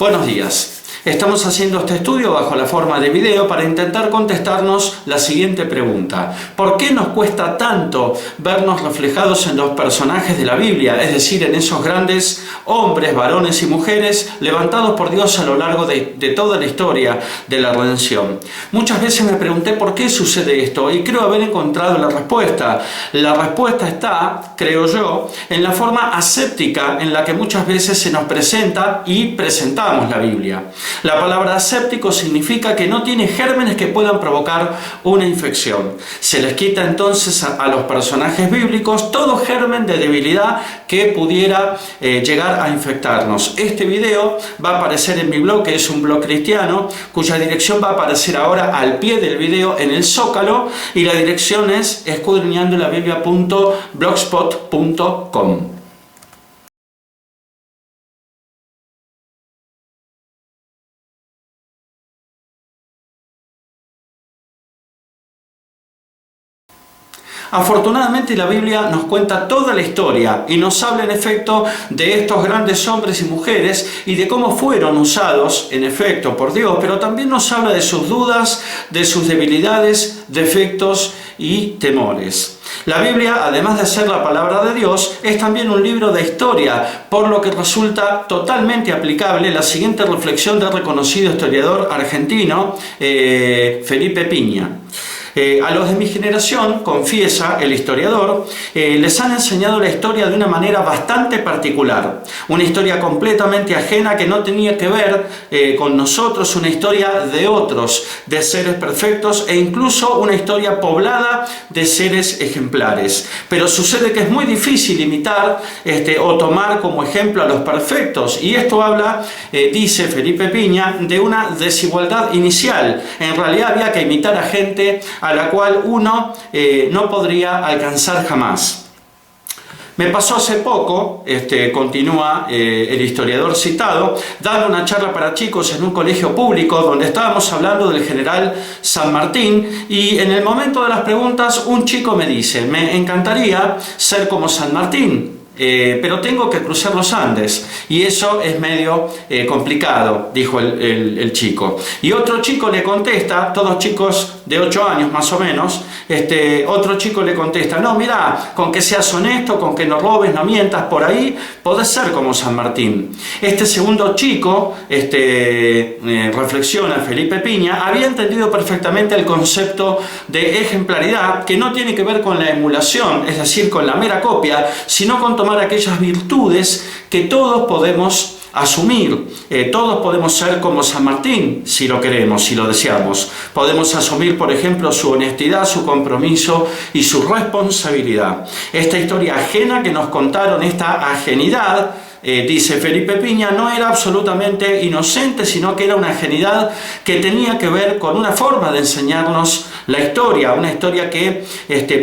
Buenos días. Estamos haciendo este estudio bajo la forma de video para intentar contestarnos la siguiente pregunta. ¿Por qué nos cuesta tanto vernos reflejados en los personajes de la Biblia? Es decir, en esos grandes hombres, varones y mujeres levantados por Dios a lo largo de toda la historia de la redención. Muchas veces me pregunté por qué sucede esto y creo haber encontrado la respuesta. La respuesta está, creo yo, en la forma aséptica en la que muchas veces se nos presenta y presentamos la Biblia. La palabra aséptico significa que no tiene gérmenes que puedan provocar una infección. Se les quita entonces a los personajes bíblicos todo germen de debilidad que pudiera llegar a infectarnos. Este video va a aparecer en mi blog, que es un blog cristiano, cuya dirección va a aparecer ahora al pie del video en el zócalo, y la dirección es escudriñandolabiblia.blogspot.com. Afortunadamente la Biblia nos cuenta toda la historia y nos habla en efecto de estos grandes hombres y mujeres y de cómo fueron usados en efecto por Dios, pero también nos habla de sus dudas, de sus debilidades, defectos y temores. La Biblia, además de ser la palabra de Dios, es también un libro de historia, por lo que resulta totalmente aplicable la siguiente reflexión del reconocido historiador argentino Felipe Piña. A los de mi generación, confiesa el historiador, les han enseñado la historia de una manera bastante particular. Una historia completamente ajena que no tenía que ver con nosotros, una historia de otros, de seres perfectos e incluso una historia poblada de seres ejemplares. Pero sucede que es muy difícil imitar o tomar como ejemplo a los perfectos, y esto habla, dice Felipe Piña, de una desigualdad inicial. En realidad había que imitar a gente a la cual uno no podría alcanzar jamás. Me pasó hace poco, continúa el historiador citado, dando una charla para chicos en un colegio público donde estábamos hablando del general San Martín, y en el momento de las preguntas un chico me dice: me encantaría ser como San Martín, pero tengo que cruzar los Andes y eso es medio complicado, dijo el chico. Y otro chico le contesta, todos chicos de 8 años más o menos, otro chico le contesta: no, mira, con que seas honesto, con que no robes, no mientas, por ahí podés ser como San Martín. Este segundo chico, reflexiona Felipe Piña, había entendido perfectamente el concepto de ejemplaridad, que no tiene que ver con la emulación, es decir, con la mera copia, sino con tomar aquellas virtudes que todos podemos asumir. Todos podemos ser como San Martín si lo queremos, si lo deseamos. Podemos asumir, por ejemplo, su honestidad, su compromiso y su responsabilidad. Esta historia ajena que nos contaron, esta ajenidad, dice Felipe Piña, no era absolutamente inocente, sino que era una ajenidad que tenía que ver con una forma de enseñarnos la historia, una historia que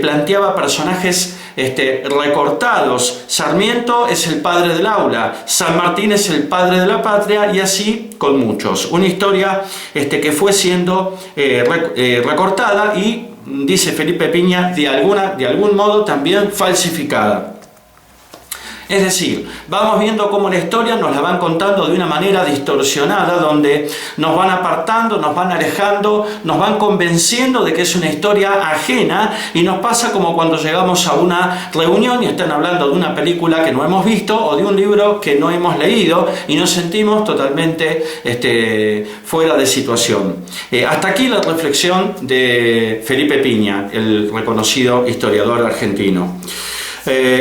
planteaba personajes recortados. Sarmiento es el padre del aula, San Martín es el padre de la patria, y así con muchos. Una historia que fue siendo recortada y, dice Felipe Piña, de algún modo también falsificada. Es decir, vamos viendo cómo la historia nos la van contando de una manera distorsionada, donde nos van apartando, nos van alejando, nos van convenciendo de que es una historia ajena, y nos pasa como cuando llegamos a una reunión y están hablando de una película que no hemos visto o de un libro que no hemos leído y nos sentimos totalmente fuera de situación. Hasta aquí la reflexión de Felipe Piña, el reconocido historiador argentino.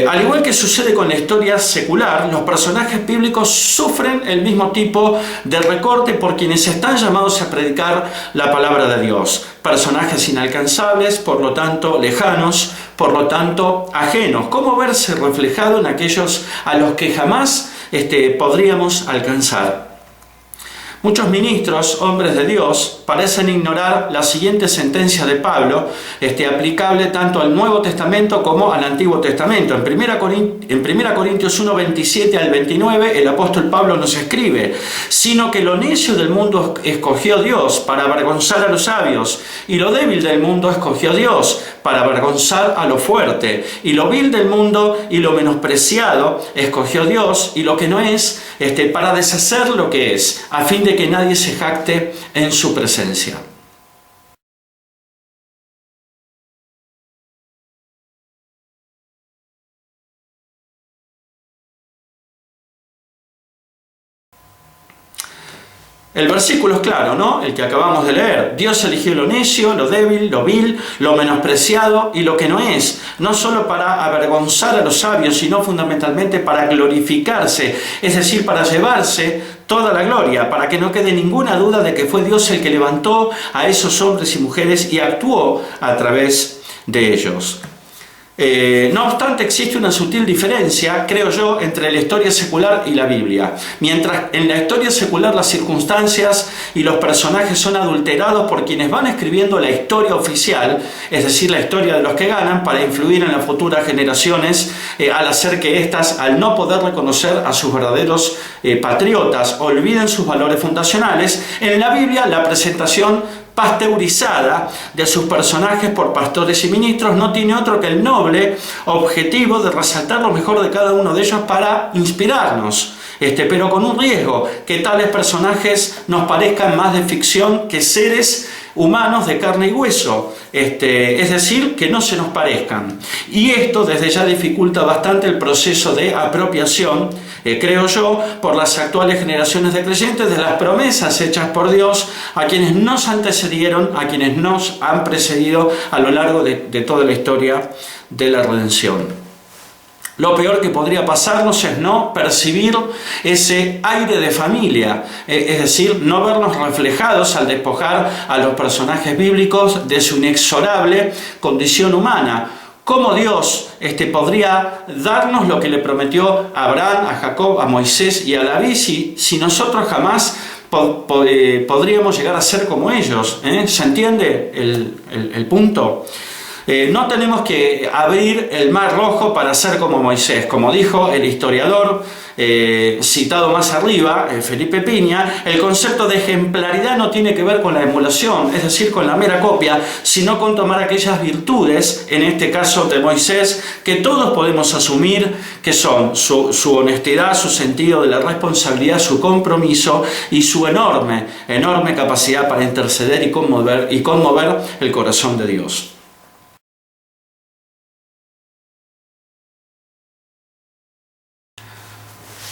Al igual que sucede con la historia secular, los personajes bíblicos sufren el mismo tipo de recorte por quienes están llamados a predicar la palabra de Dios. Personajes inalcanzables, por lo tanto lejanos, por lo tanto ajenos. ¿Cómo verse reflejado en aquellos a los que jamás podríamos alcanzar? Muchos ministros, hombres de Dios, parecen ignorar la siguiente sentencia de Pablo, aplicable tanto al Nuevo Testamento como al Antiguo Testamento. En 1 Corintios 1, 27 al 29, el apóstol Pablo nos escribe: sino que lo necio del mundo escogió Dios para avergonzar a los sabios, y lo débil del mundo escogió Dios para avergonzar a lo fuerte, y lo vil del mundo y lo menospreciado escogió Dios, y lo que no es, para deshacer lo que es, a fin de que nadie se jacte en su presencia. El versículo es claro, ¿no? El que acabamos de leer. Dios eligió lo necio, lo débil, lo vil, lo menospreciado y lo que no es, no solo para avergonzar a los sabios, sino fundamentalmente para glorificarse, es decir, para llevarse toda la gloria, para que no quede ninguna duda de que fue Dios el que levantó a esos hombres y mujeres y actuó a través de ellos. No obstante, existe una sutil diferencia, creo yo, entre la historia secular y la Biblia. Mientras en la historia secular las circunstancias y los personajes son adulterados por quienes van escribiendo la historia oficial, es decir, la historia de los que ganan, para influir en las futuras generaciones, al hacer que éstas, al no poder reconocer a sus verdaderos patriotas, olviden sus valores fundacionales. En la Biblia, la presentación pasteurizada de sus personajes por pastores y ministros no tiene otro que el noble objetivo de resaltar lo mejor de cada uno de ellos para inspirarnos, pero con un riesgo: que tales personajes nos parezcan más de ficción que seres humanos de carne y hueso, es decir, que no se nos parezcan. Y esto desde ya dificulta bastante el proceso de apropiación, creo yo, por las actuales generaciones de creyentes de las promesas hechas por Dios a quienes nos antecedieron, a quienes nos han precedido a lo largo de toda la historia de la redención. Lo peor que podría pasarnos es no percibir ese aire de familia, es decir, no vernos reflejados al despojar a los personajes bíblicos de su inexorable condición humana. ¿Cómo Dios podría darnos lo que le prometió a Abraham, a Jacob, a Moisés y a David si nosotros jamás podríamos llegar a ser como ellos? ¿Se entiende el punto? No tenemos que abrir el mar rojo para ser como Moisés. Como dijo el historiador citado más arriba, Felipe Piña, el concepto de ejemplaridad no tiene que ver con la emulación, es decir, con la mera copia, sino con tomar aquellas virtudes, en este caso de Moisés, que todos podemos asumir, que son su honestidad, su sentido de la responsabilidad, su compromiso y su enorme capacidad para interceder y conmover el corazón de Dios.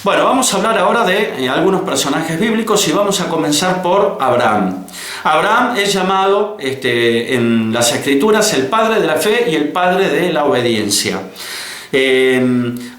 Bueno, vamos a hablar ahora de algunos personajes bíblicos y vamos a comenzar por Abraham. Abraham es llamado en las Escrituras el padre de la fe y el padre de la obediencia.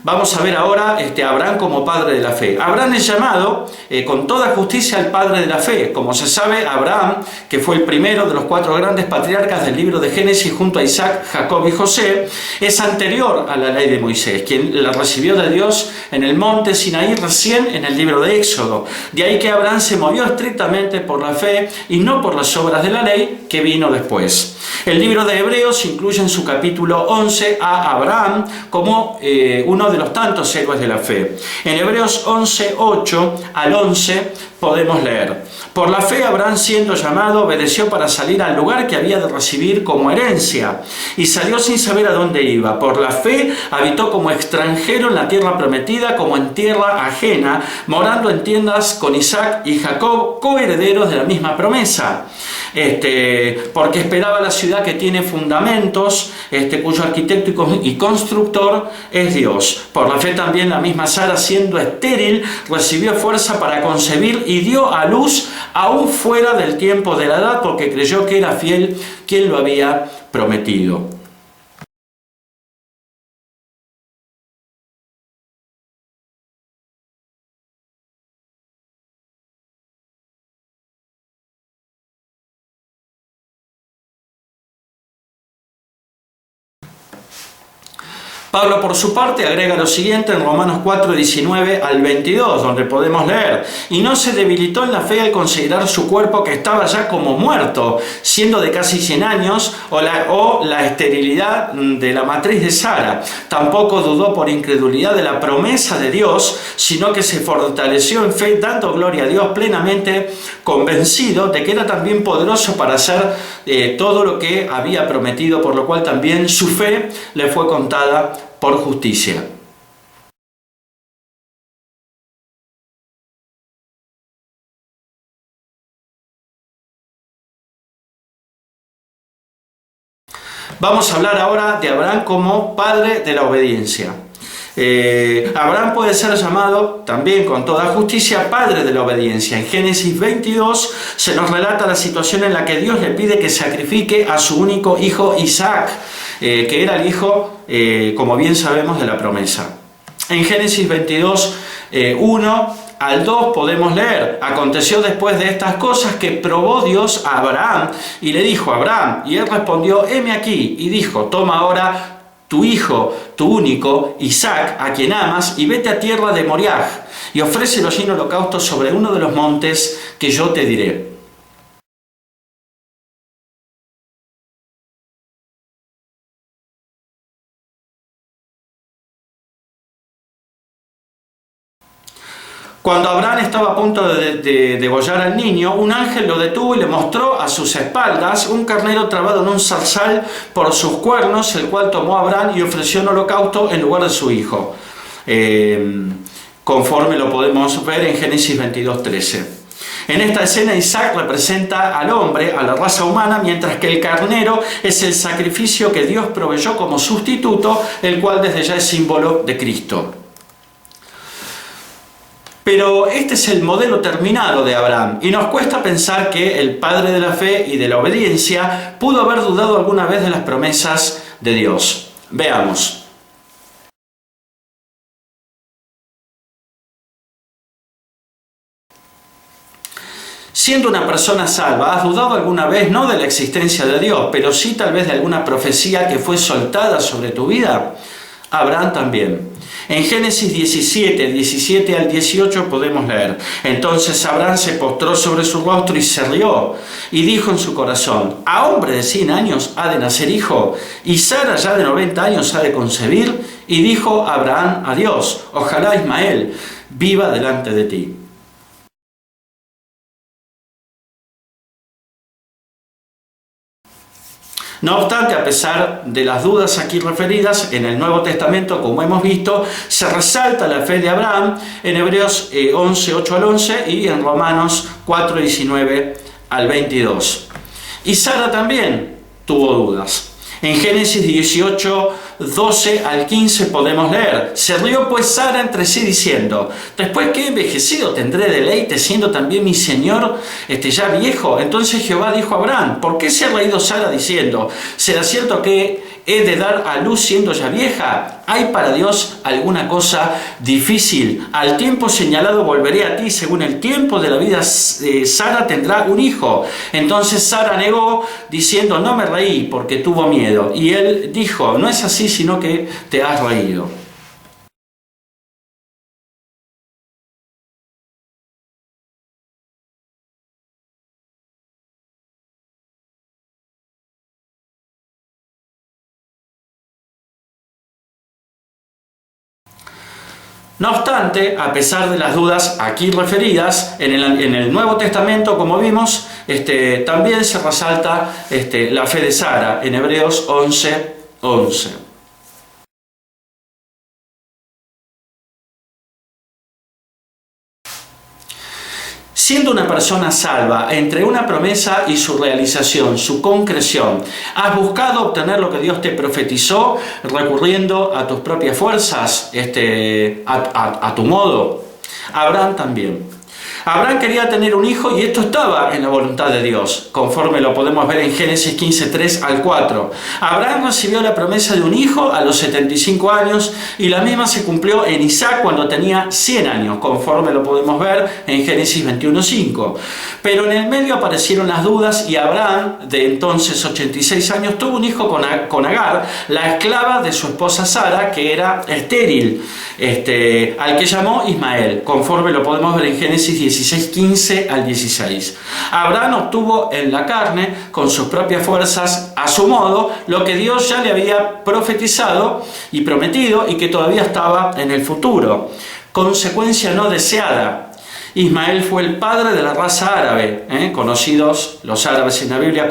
Vamos a ver ahora a Abraham como padre de la fe. Abraham es llamado con toda justicia el padre de la fe. Como se sabe, Abraham, que fue el primero de los 4 grandes patriarcas del libro de Génesis junto a Isaac, Jacob y José, es anterior a la ley de Moisés, quien la recibió de Dios en el monte Sinaí recién en el libro de Éxodo. De ahí que Abraham se movió estrictamente por la fe y no por las obras de la ley que vino después. El libro de Hebreos incluye en su capítulo 11 a Abraham como uno de los tantos héroes de la fe. En Hebreos 11, 8 al 11 podemos leer: por la fe Abraham, siendo llamado, obedeció para salir al lugar que había de recibir como herencia, y salió sin saber a dónde iba. Por la fe habitó como extranjero en la tierra prometida, como en tierra ajena, morando en tiendas con Isaac y Jacob, coherederos de la misma promesa. Porque esperaba la ciudad que tiene fundamentos, cuyo arquitecto y constructor es Dios. Por la fe también la misma Sara, siendo estéril, recibió fuerza para concebir y dio a luz aún fuera del tiempo de la edad, porque creyó que era fiel quien lo había prometido. Pablo, por su parte, agrega lo siguiente en Romanos 4, 19 al 22, donde podemos leer: y no se debilitó en la fe al considerar su cuerpo que estaba ya como muerto, siendo de casi 100 años, o la esterilidad de la matriz de Sara. Tampoco dudó por incredulidad de la promesa de Dios, sino que se fortaleció en fe, dando gloria a Dios, plenamente convencido de que era también poderoso para hacer todo lo que había prometido, por lo cual también su fe le fue contada por justicia. Vamos a hablar ahora de Abraham como padre de la obediencia. Abraham puede ser llamado también con toda justicia padre de la obediencia. En Génesis 22 se nos relata la situación en la que Dios le pide que sacrifique a su único hijo Isaac, que era el hijo, como bien sabemos, de la promesa. En Génesis 22, 1 al 2 podemos leer: aconteció después de estas cosas que probó Dios a Abraham y le dijo: Abraham, y él respondió: heme aquí, y dijo: toma ahora tu hijo, tu único, Isaac, a quien amas, y vete a tierra de Moriah, y ofrécelo allí en holocausto sobre uno de los montes que yo te diré. Cuando Abraham estaba a punto de degollar al niño, un ángel lo detuvo y le mostró a sus espaldas un carnero trabado en un zarzal por sus cuernos, el cual tomó Abraham y ofreció en holocausto en lugar de su hijo, conforme lo podemos ver en Génesis 22:13. En esta escena Isaac representa al hombre, a la raza humana, mientras que el carnero es el sacrificio que Dios proveyó como sustituto, el cual desde ya es símbolo de Cristo. Pero este es el modelo terminado de Abraham, y nos cuesta pensar que el padre de la fe y de la obediencia pudo haber dudado alguna vez de las promesas de Dios. Veamos. Siendo una persona salva, ¿has dudado alguna vez no de la existencia de Dios, pero sí tal vez de alguna profecía que fue soltada sobre tu vida? Abraham también. En Génesis 17 al 18 podemos leer: entonces Abraham se postró sobre su rostro y se rió, y dijo en su corazón: ¿a hombre de 100 años ha de nacer hijo? ¿Y Sara ya de 90 años ha de concebir? Y dijo Abraham a Dios: ojalá Ismael viva delante de ti. No obstante, a pesar de las dudas aquí referidas, en el Nuevo Testamento, como hemos visto, se resalta la fe de Abraham en Hebreos 11, 8 al 11 y en Romanos 4, 19 al 22. Y Sara también tuvo dudas. En Génesis 18, 12 al 15 podemos leer: se rió pues Sara entre sí diciendo: después que he envejecido tendré deleite, siendo también mi señor ya viejo. Entonces Jehová dijo a Abraham: ¿por qué se ha reído Sara diciendo: será cierto que he de dar a luz siendo ya vieja? ¿Hay para Dios alguna cosa difícil? Al tiempo señalado volveré a ti, según el tiempo de la vida Sara tendrá un hijo. Entonces Sara negó, diciendo: no me reí, porque tuvo miedo. Y él dijo: no es así, sino que te has reído. No obstante, a pesar de las dudas aquí referidas, en el Nuevo Testamento, como vimos, también se resalta la fe de Sara en Hebreos 11, 11. Siendo una persona salva entre una promesa y su realización, su concreción, ¿has buscado obtener lo que Dios te profetizó recurriendo a tus propias fuerzas, a tu modo? Abraham también. Abraham quería tener un hijo y esto estaba en la voluntad de Dios, conforme lo podemos ver en Génesis 15, 3 al 4. Abraham recibió la promesa de un hijo a los 75 años y la misma se cumplió en Isaac cuando tenía 100 años, conforme lo podemos ver en Génesis 21, 5. Pero en el medio aparecieron las dudas y Abraham, de entonces 86 años, tuvo un hijo con Agar, la esclava de su esposa Sara, que era estéril, al que llamó Ismael, conforme lo podemos ver en Génesis 16, 15 al 16. Abraham obtuvo en la carne, con sus propias fuerzas, a su modo, lo que Dios ya le había profetizado y prometido y que todavía estaba en el futuro. Consecuencia no deseada. Ismael fue el padre de la raza árabe, conocidos los árabes en la Biblia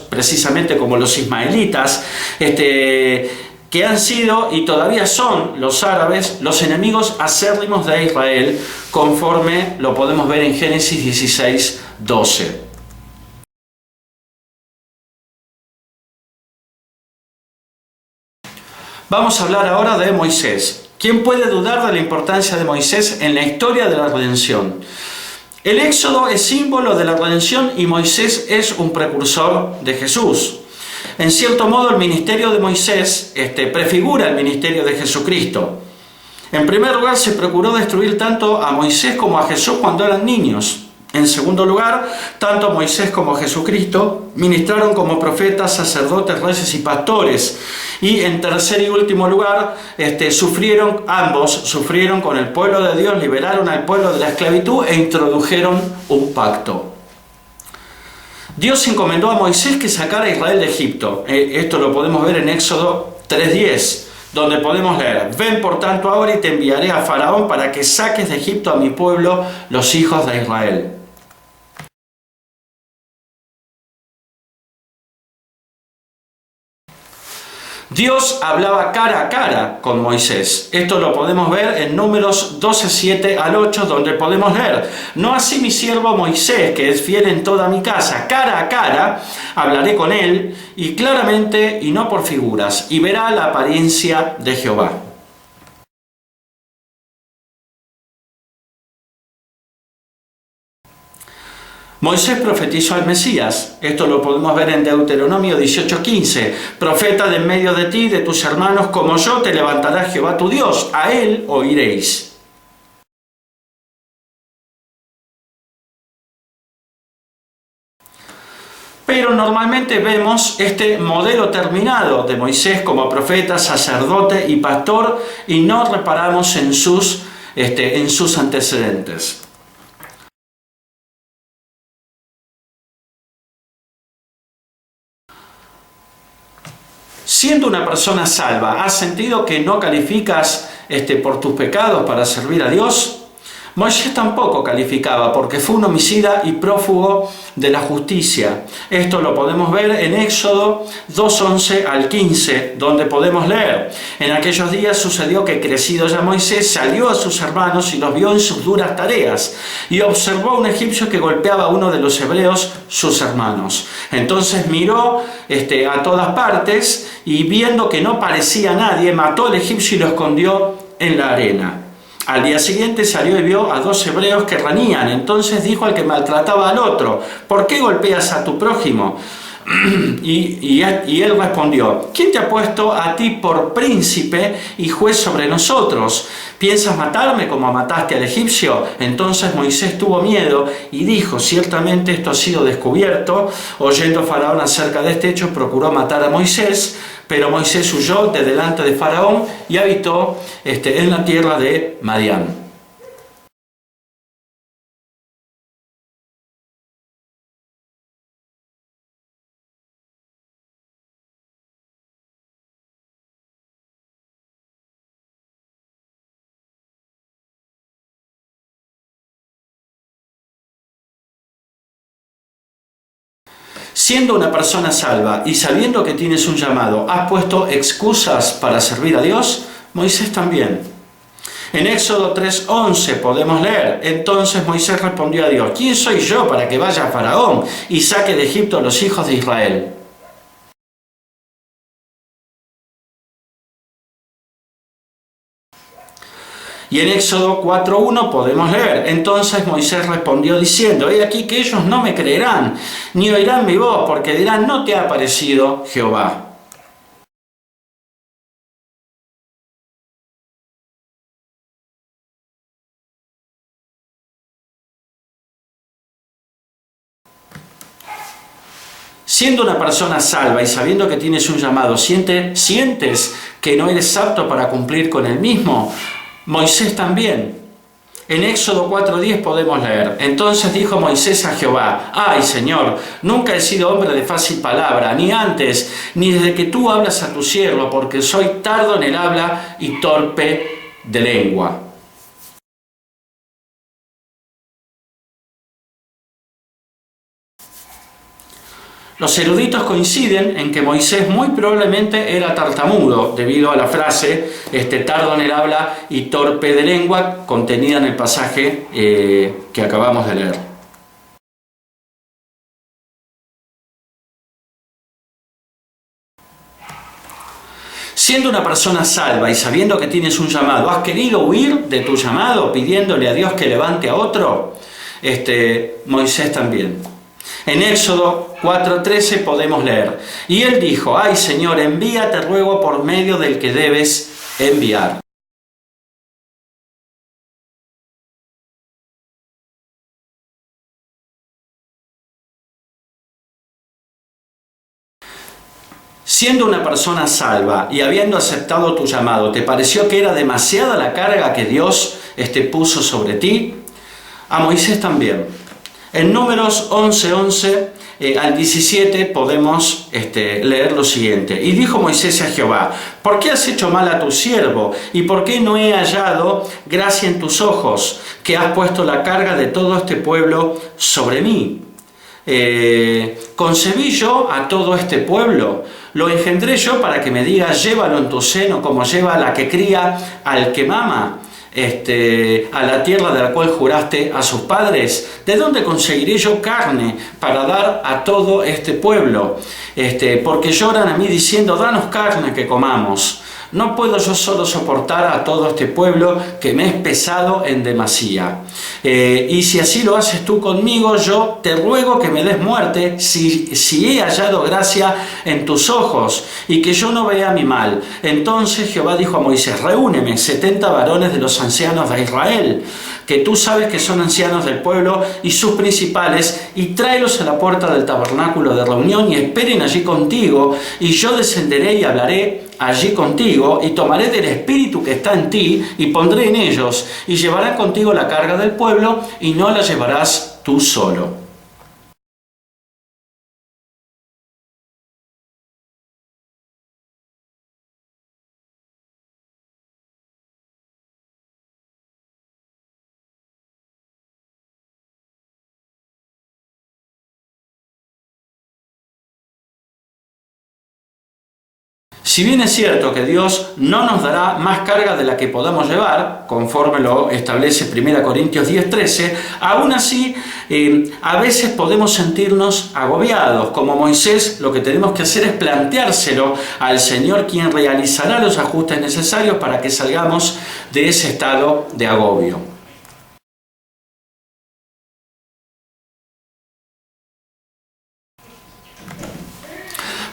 precisamente como los ismaelitas, que han sido y todavía son los árabes los enemigos acérrimos de Israel, conforme lo podemos ver en Génesis 16, 12. Vamos a hablar ahora de Moisés. ¿Quién puede dudar de la importancia de Moisés en la historia de la redención? El Éxodo es símbolo de la redención y Moisés es un precursor de Jesús. En cierto modo, el ministerio de Moisés prefigura el ministerio de Jesucristo. En primer lugar, se procuró destruir tanto a Moisés como a Jesús cuando eran niños. En segundo lugar, tanto Moisés como Jesucristo ministraron como profetas, sacerdotes, reyes y pastores. Y en tercer y último lugar, ambos sufrieron con el pueblo de Dios, liberaron al pueblo de la esclavitud e introdujeron un pacto. Dios encomendó a Moisés que sacara a Israel de Egipto. Esto lo podemos ver en Éxodo 3:10. Donde podemos leer: ven por tanto ahora y te enviaré a Faraón para que saques de Egipto a mi pueblo, los hijos de Israel. Dios hablaba cara a cara con Moisés. Esto lo podemos ver en Números 12, 7 al 8, donde podemos leer: no así mi siervo Moisés, que es fiel en toda mi casa, cara a cara hablaré con él, y claramente y no por figuras, y verá la apariencia de Jehová. Moisés profetizó al Mesías. Esto lo podemos ver en Deuteronomio 18:15. Profeta de en medio de ti, de tus hermanos, como yo, te levantará Jehová tu Dios. A él oiréis. Pero normalmente vemos este modelo terminado de Moisés como profeta, sacerdote y pastor y no reparamos en sus antecedentes. Siendo una persona salva, ¿has sentido que no calificas por tus pecados para servir a Dios? Moisés tampoco calificaba porque fue un homicida y prófugo de la justicia. Esto lo podemos ver en Éxodo 2:11 al 15, donde podemos leer: en aquellos días sucedió que, crecido ya Moisés, salió a sus hermanos y los vio en sus duras tareas, y observó a un egipcio que golpeaba a uno de los hebreos, sus hermanos. Entonces miró a todas partes y, viendo que no parecía nadie, mató al egipcio y lo escondió en la arena. Al día siguiente salió y vio a 2 hebreos que reñían. Entonces dijo al que maltrataba al otro: ¿por qué golpeas a tu prójimo? Y él respondió: ¿quién te ha puesto a ti por príncipe y juez sobre nosotros? ¿Piensas matarme como mataste al egipcio? Entonces Moisés tuvo miedo y dijo: ciertamente esto ha sido descubierto. Oyendo Faraón acerca de este hecho, procuró matar a Moisés, pero Moisés huyó de delante de Faraón y habitó en la tierra de Madián. Siendo una persona salva y sabiendo que tienes un llamado, ¿has puesto excusas para servir a Dios? Moisés también. En Éxodo 3:11 podemos leer: entonces Moisés respondió a Dios: ¿quién soy yo para que vaya a Faraón y saque de Egipto a los hijos de Israel? Y en Éxodo 4.1 podemos leer: entonces Moisés respondió diciendo: he aquí que ellos no me creerán, ni oirán mi voz, porque dirán: no te ha aparecido Jehová. Siendo una persona salva y sabiendo que tienes un llamado, ¿sientes que no eres apto para cumplir con el mismo? Moisés también. En Éxodo 4.10 podemos leer: entonces dijo Moisés a Jehová: ay, Señor, nunca he sido hombre de fácil palabra, ni antes, ni desde que tú hablas a tu siervo, porque soy tardo en el habla y torpe de lengua. Los eruditos coinciden en que Moisés muy probablemente era tartamudo, debido a la frase tardo en el habla y torpe de lengua, contenida en el pasaje que acabamos de leer. Siendo una persona salva y sabiendo que tienes un llamado, ¿has querido huir de tu llamado pidiéndole a Dios que levante a otro? Moisés también. En Éxodo 4.13 podemos leer: y él dijo: ay, Señor, envía, te ruego, por medio del que debes enviar. Siendo una persona salva y habiendo aceptado tu llamado, ¿te pareció que era demasiada la carga que Dios puso sobre ti? A Moisés también. En Números 11:11 al 17 podemos leer lo siguiente: y dijo Moisés a Jehová: ¿por qué has hecho mal a tu siervo? ¿Y por qué no he hallado gracia en tus ojos, que has puesto la carga de todo este pueblo sobre mí? Concebí yo a todo este pueblo, lo engendré yo para que me digas: llévalo en tu seno, como lleva la que cría al que mama, a la tierra de la cual juraste a sus padres. ¿De dónde conseguiré yo carne para dar a todo este pueblo? Porque lloran a mí diciendo: danos carne que comamos. No puedo yo solo soportar a todo este pueblo, que me es pesado en demasía. Y si así lo haces tú conmigo, yo te ruego que me des muerte, si he hallado gracia en tus ojos, y que yo no vea mi mal. Entonces Jehová dijo a Moisés: reúneme 70 varones de los ancianos de Israel, que tú sabes que son ancianos del pueblo, y sus principales, y tráelos a la puerta del tabernáculo de reunión, y esperen allí contigo, y yo descenderé y hablaré allí contigo, y tomaré del espíritu que está en ti, y pondré en ellos, y llevarán contigo la carga del pueblo, y no la llevarás tú solo. Si bien es cierto que Dios no nos dará más carga de la que podamos llevar, conforme lo establece 1 Corintios 10:13, aún así a veces podemos sentirnos agobiados. Como Moisés, lo que tenemos que hacer es planteárselo al Señor, quien realizará los ajustes necesarios para que salgamos de ese estado de agobio.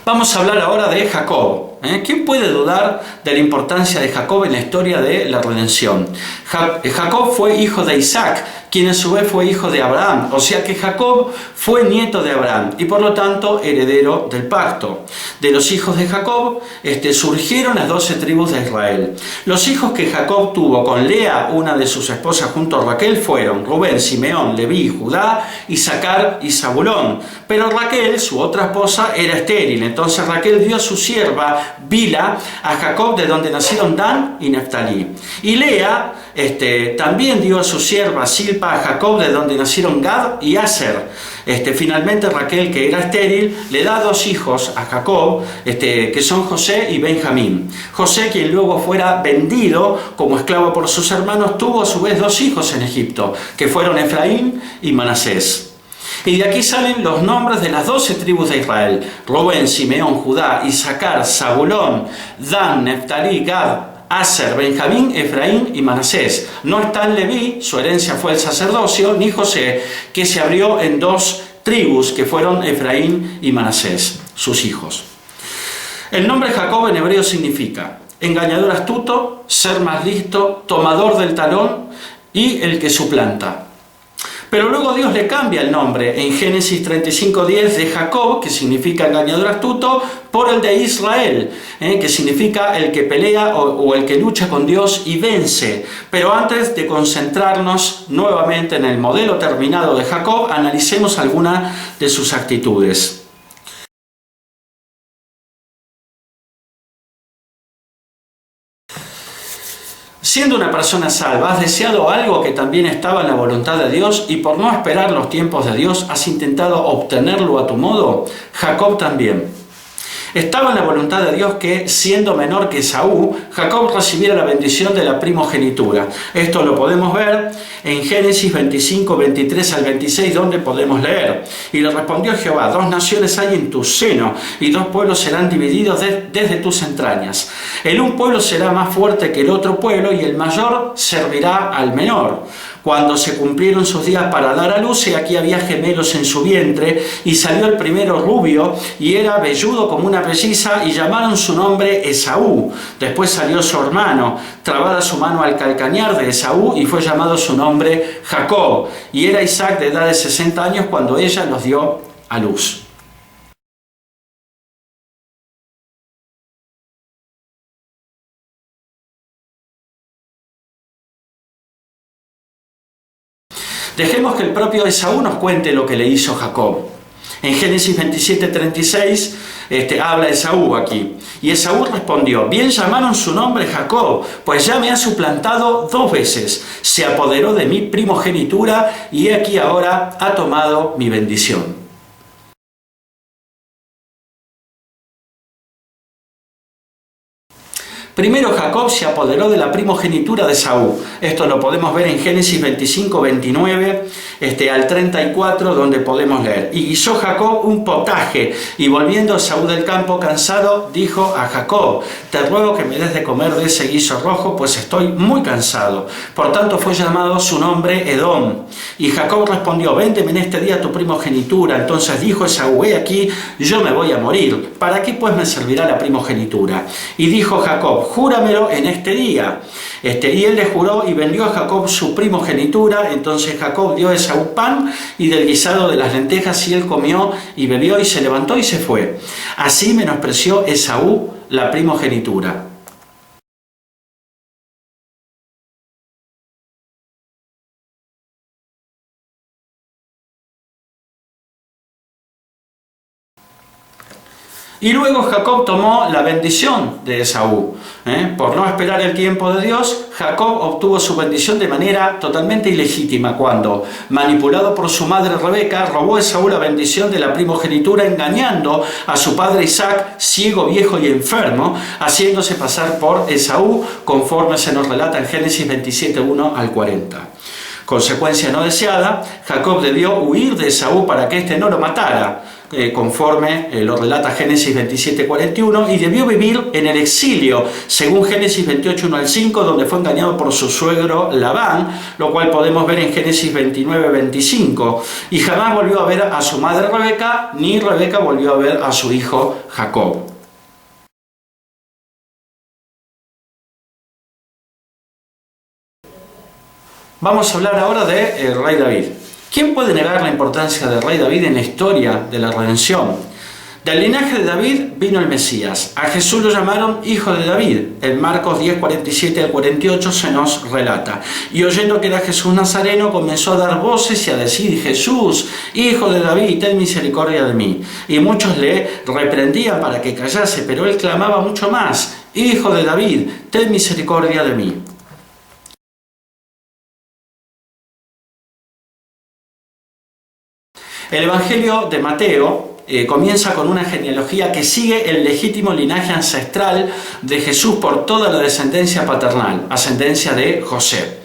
Vamos a hablar ahora de Jacob. ¿Quién puede dudar de la importancia de Jacob en la historia de la redención? Jacob fue hijo de Isaac, quien a su vez fue hijo de Abraham. O sea que Jacob fue nieto de Abraham y por lo tanto heredero del pacto. De los hijos de Jacob surgieron las 12 tribus de Israel. Los hijos que Jacob tuvo con Lea, una de sus esposas, junto a Raquel, fueron Rubén, Simeón, Leví, Judá, Isaacar y Zabulón. Pero Raquel, su otra esposa, era estéril. Entonces Raquel dio a su sierva Bila a Jacob, de donde nacieron Dan y Neftalí. Y Lea también dio a su sierva Silpa a Jacob, de donde nacieron Gad y Aser. Finalmente Raquel, que era estéril, le da 2 hijos a Jacob, que son José y Benjamín. José, quien luego fuera vendido como esclavo por sus hermanos, tuvo a su vez 2 hijos en Egipto, que fueron Efraín y Manasés. Y de aquí salen los nombres de las 12 tribus de Israel: Rubén, Simeón, Judá, Isaacar, Zabulón, Dan, Neftalí, Gad, Aser, Benjamín, Efraín y Manasés. No está Leví, su herencia fue el sacerdocio, ni José, que se abrió en 2 tribus, que fueron Efraín y Manasés, sus hijos. El nombre Jacob en hebreo significa engañador astuto, ser más listo, tomador del talón y el que suplanta. Pero luego Dios le cambia el nombre en Génesis 35:10 de Jacob, que significa engañador astuto, por el de Israel, que significa el que pelea o el que lucha con Dios y vence. Pero antes de concentrarnos nuevamente en el modelo terminado de Jacob, analicemos algunas de sus actitudes. Siendo una persona salva, has deseado algo que también estaba en la voluntad de Dios y por no esperar los tiempos de Dios has intentado obtenerlo a tu modo. Jacob también. Estaba en la voluntad de Dios que, siendo menor que Esaú, Jacob recibiera la bendición de la primogenitura. Esto lo podemos ver en Génesis 25, 23 al 26, donde podemos leer. Y le respondió Jehová: 2 naciones hay en tu seno, y 2 pueblos serán divididos desde tus entrañas. El un pueblo será más fuerte que el otro pueblo, y el mayor servirá al menor. Cuando se cumplieron sus días para dar a luz, y aquí había gemelos en su vientre, y salió el primero rubio, y era velludo como una pelliza, y llamaron su nombre Esaú. Después salió su hermano, trabada su mano al calcañar de Esaú, y fue llamado su nombre Jacob. Y era Isaac de edad de 60 años cuando ella los dio a luz. Dejemos que el propio Esaú nos cuente lo que le hizo Jacob. En Génesis 27:36 habla Esaú aquí. Y Esaú respondió: bien llamaron su nombre Jacob, pues ya me ha suplantado 2 veces. Se apoderó de mi primogenitura y aquí ahora ha tomado mi bendición. Primero Jacob se apoderó de la primogenitura de Esaú. Esto lo podemos ver en Génesis 25, 29 al 34, donde podemos leer. Y guisó Jacob un potaje, y volviendo Esaú del campo cansado, dijo a Jacob: te ruego que me des de comer de ese guiso rojo, pues estoy muy cansado. Por tanto fue llamado su nombre Edom. Y Jacob respondió: véndeme en este día tu primogenitura. Entonces dijo Esaú: he aquí, yo me voy a morir. ¿Para qué pues me servirá la primogenitura? Y dijo Jacob: júramelo en este día. Y él le juró y vendió a Jacob su primogenitura. Entonces Jacob dio a Esaú pan y del guisado de las lentejas, y él comió y bebió y se levantó y se fue. Así menospreció Esaú la primogenitura. Y luego Jacob tomó la bendición de Esaú. Por no esperar el tiempo de Dios, Jacob obtuvo su bendición de manera totalmente ilegítima cuando, manipulado por su madre Rebeca, robó a Esaú la bendición de la primogenitura, engañando a su padre Isaac, ciego, viejo y enfermo, haciéndose pasar por Esaú, conforme se nos relata en Génesis 27, 1 al 40. Consecuencia no deseada, Jacob debió huir de Esaú para que éste no lo matara, conforme lo relata Génesis 27:41, y debió vivir en el exilio, según Génesis 28:1 al 5, donde fue engañado por su suegro Labán, lo cual podemos ver en Génesis 29:25, y jamás volvió a ver a su madre Rebeca, ni Rebeca volvió a ver a su hijo Jacob. Vamos a hablar ahora del rey David. ¿Quién puede negar la importancia del rey David en la historia de la redención? Del linaje de David vino el Mesías. A Jesús lo llamaron hijo de David. En Marcos 10, 47 al 48 se nos relata. Y oyendo que era Jesús Nazareno, comenzó a dar voces y a decir: Jesús, hijo de David, ten misericordia de mí. Y muchos le reprendían para que callase, pero él clamaba mucho más: Hijo de David, ten misericordia de mí. El Evangelio de Mateo comienza con una genealogía que sigue el legítimo linaje ancestral de Jesús por toda la descendencia paternal, ascendencia de José.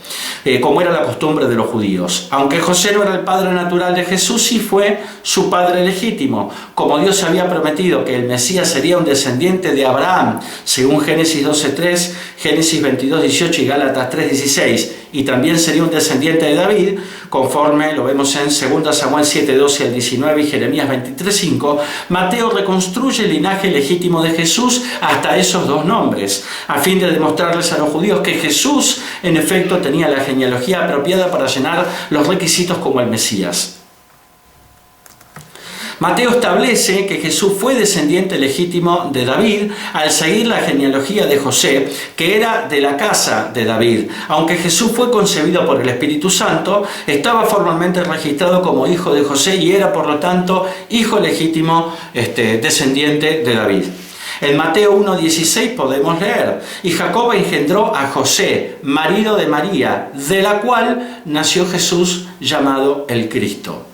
como era la costumbre de los judíos. Aunque José no era el padre natural de Jesús, sí fue su padre legítimo, como Dios había prometido que el Mesías sería un descendiente de Abraham, según Génesis 12:3, Génesis 22:18 y Gálatas 3:16, y también sería un descendiente de David, conforme lo vemos en 2 Samuel 7:12 al 19 y Jeremías 23:5. Mateo reconstruye el linaje legítimo de Jesús hasta esos dos nombres, a fin de demostrarles a los judíos que Jesús, en efecto, tenía la genealogía apropiada para llenar los requisitos como el Mesías. Mateo establece que Jesús fue descendiente legítimo de David al seguir la genealogía de José, que era de la casa de David. Aunque Jesús fue concebido por el Espíritu Santo, estaba formalmente registrado como hijo de José y era, por lo tanto, hijo legítimo, descendiente de David. En Mateo 1:16 podemos leer: y Jacob engendró a José, marido de María, de la cual nació Jesús llamado el Cristo.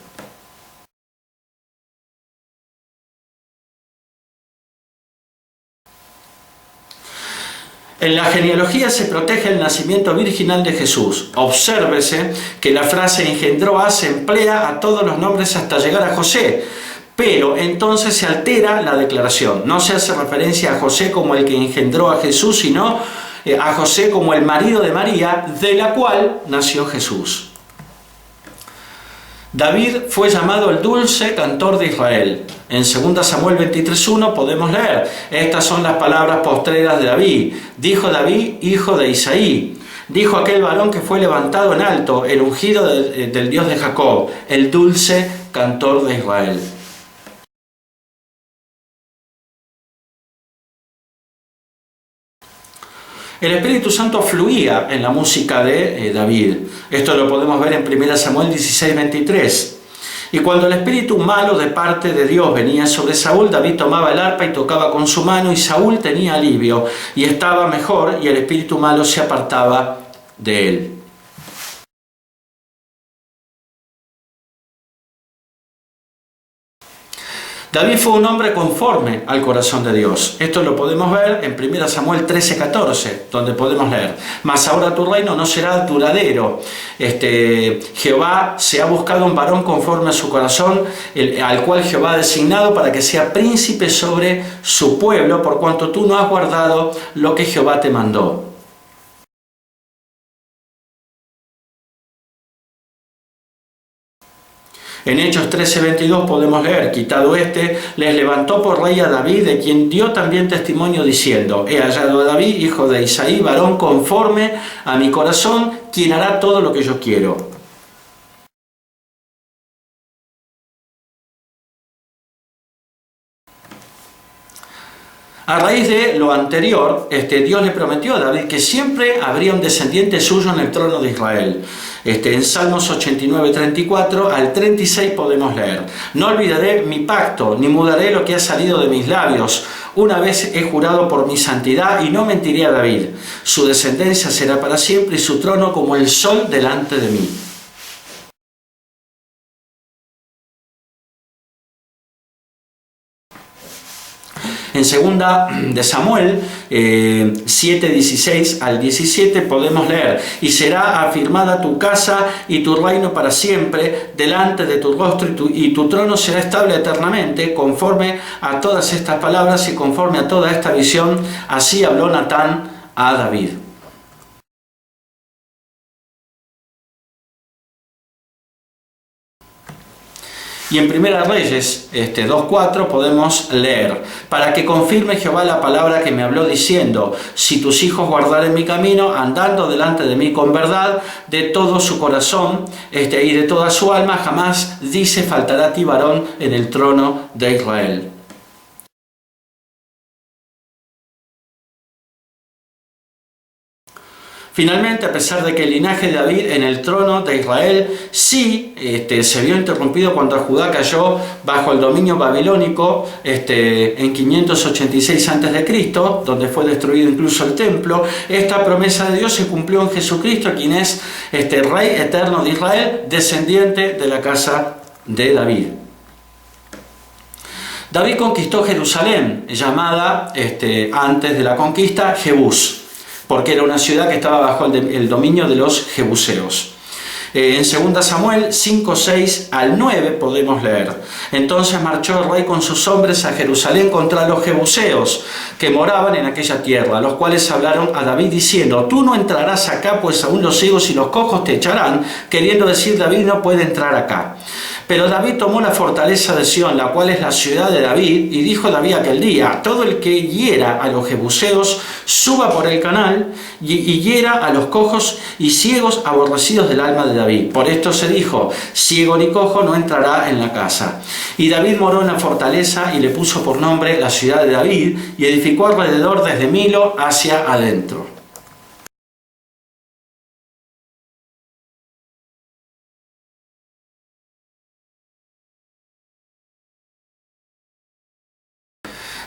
En la genealogía se protege el nacimiento virginal de Jesús. Obsérvese que la frase engendró a se emplea a todos los nombres hasta llegar a José, pero entonces se altera la declaración. No se hace referencia a José como el que engendró a Jesús, sino a José como el marido de María, de la cual nació Jesús. David fue llamado el dulce cantor de Israel. En 2 Samuel 23:1 podemos leer: estas son las palabras postreras de David. Dijo David, hijo de Isaí. Dijo aquel varón que fue levantado en alto, el ungido del Dios de Jacob, el dulce cantor de Israel. El Espíritu Santo fluía en la música de David. Esto lo podemos ver en 1 Samuel 16:23. Y cuando el espíritu malo de parte de Dios venía sobre Saúl, David tomaba el arpa y tocaba con su mano, y Saúl tenía alivio y estaba mejor, y el espíritu malo se apartaba de él. David fue un hombre conforme al corazón de Dios. Esto lo podemos ver en 1 Samuel 13:14, donde podemos leer: mas ahora tu reino no será duradero. Jehová se ha buscado un varón conforme a su corazón, al cual Jehová ha designado para que sea príncipe sobre su pueblo, por cuanto tú no has guardado lo que Jehová te mandó. En Hechos 13:22 podemos leer: quitado les levantó por rey a David, de quien dio también testimonio diciendo: he hallado a David, hijo de Isaí, varón conforme a mi corazón, quien hará todo lo que yo quiero. A raíz de lo anterior, Dios le prometió a David que siempre habría un descendiente suyo en el trono de Israel. En Salmos 89:34 al 36 podemos leer: no olvidaré mi pacto, ni mudaré lo que ha salido de mis labios. Una vez he jurado por mi santidad y no mentiré a David. Su descendencia será para siempre y su trono como el sol delante de mí. En 2 de Samuel 7:16 al 17 podemos leer: y será afirmada tu casa y tu reino para siempre delante de tu rostro, y tu trono será estable eternamente. Conforme a todas estas palabras y conforme a toda esta visión, así habló Natán a David. Y en 1 Reyes 2:4 podemos leer: para que confirme Jehová la palabra que me habló diciendo: si tus hijos guardaren mi camino, andando delante de mí con verdad, de todo su corazón y de toda su alma, jamás dice faltará a ti varón en el trono de Israel. Finalmente, a pesar de que el linaje de David en el trono de Israel sí se vio interrumpido cuando Judá cayó bajo el dominio babilónico en 586 a.C., donde fue destruido incluso el templo, esta promesa de Dios se cumplió en Jesucristo, quien es Rey eterno de Israel, descendiente de la casa de David. David conquistó Jerusalén, llamada antes de la conquista Jebús. porque era una ciudad que estaba bajo el dominio de los jebuseos. En 2 Samuel 5, 6 al 9 podemos leer: entonces marchó el rey con sus hombres a Jerusalén contra los jebuseos que moraban en aquella tierra, los cuales hablaron a David diciendo: tú no entrarás acá, pues aún los ciegos y los cojos te echarán, queriendo decir David no puede entrar acá. Pero David tomó la fortaleza de Sión, la cual es la ciudad de David, y dijo David aquel día: todo el que hiera a los jebuseos suba por el canal y hiera a los cojos y ciegos aborrecidos del alma de David. Por esto se dijo: ciego ni cojo no entrará en la casa. Y David moró en la fortaleza y le puso por nombre la ciudad de David, y edificó alrededor desde Milo hacia adentro.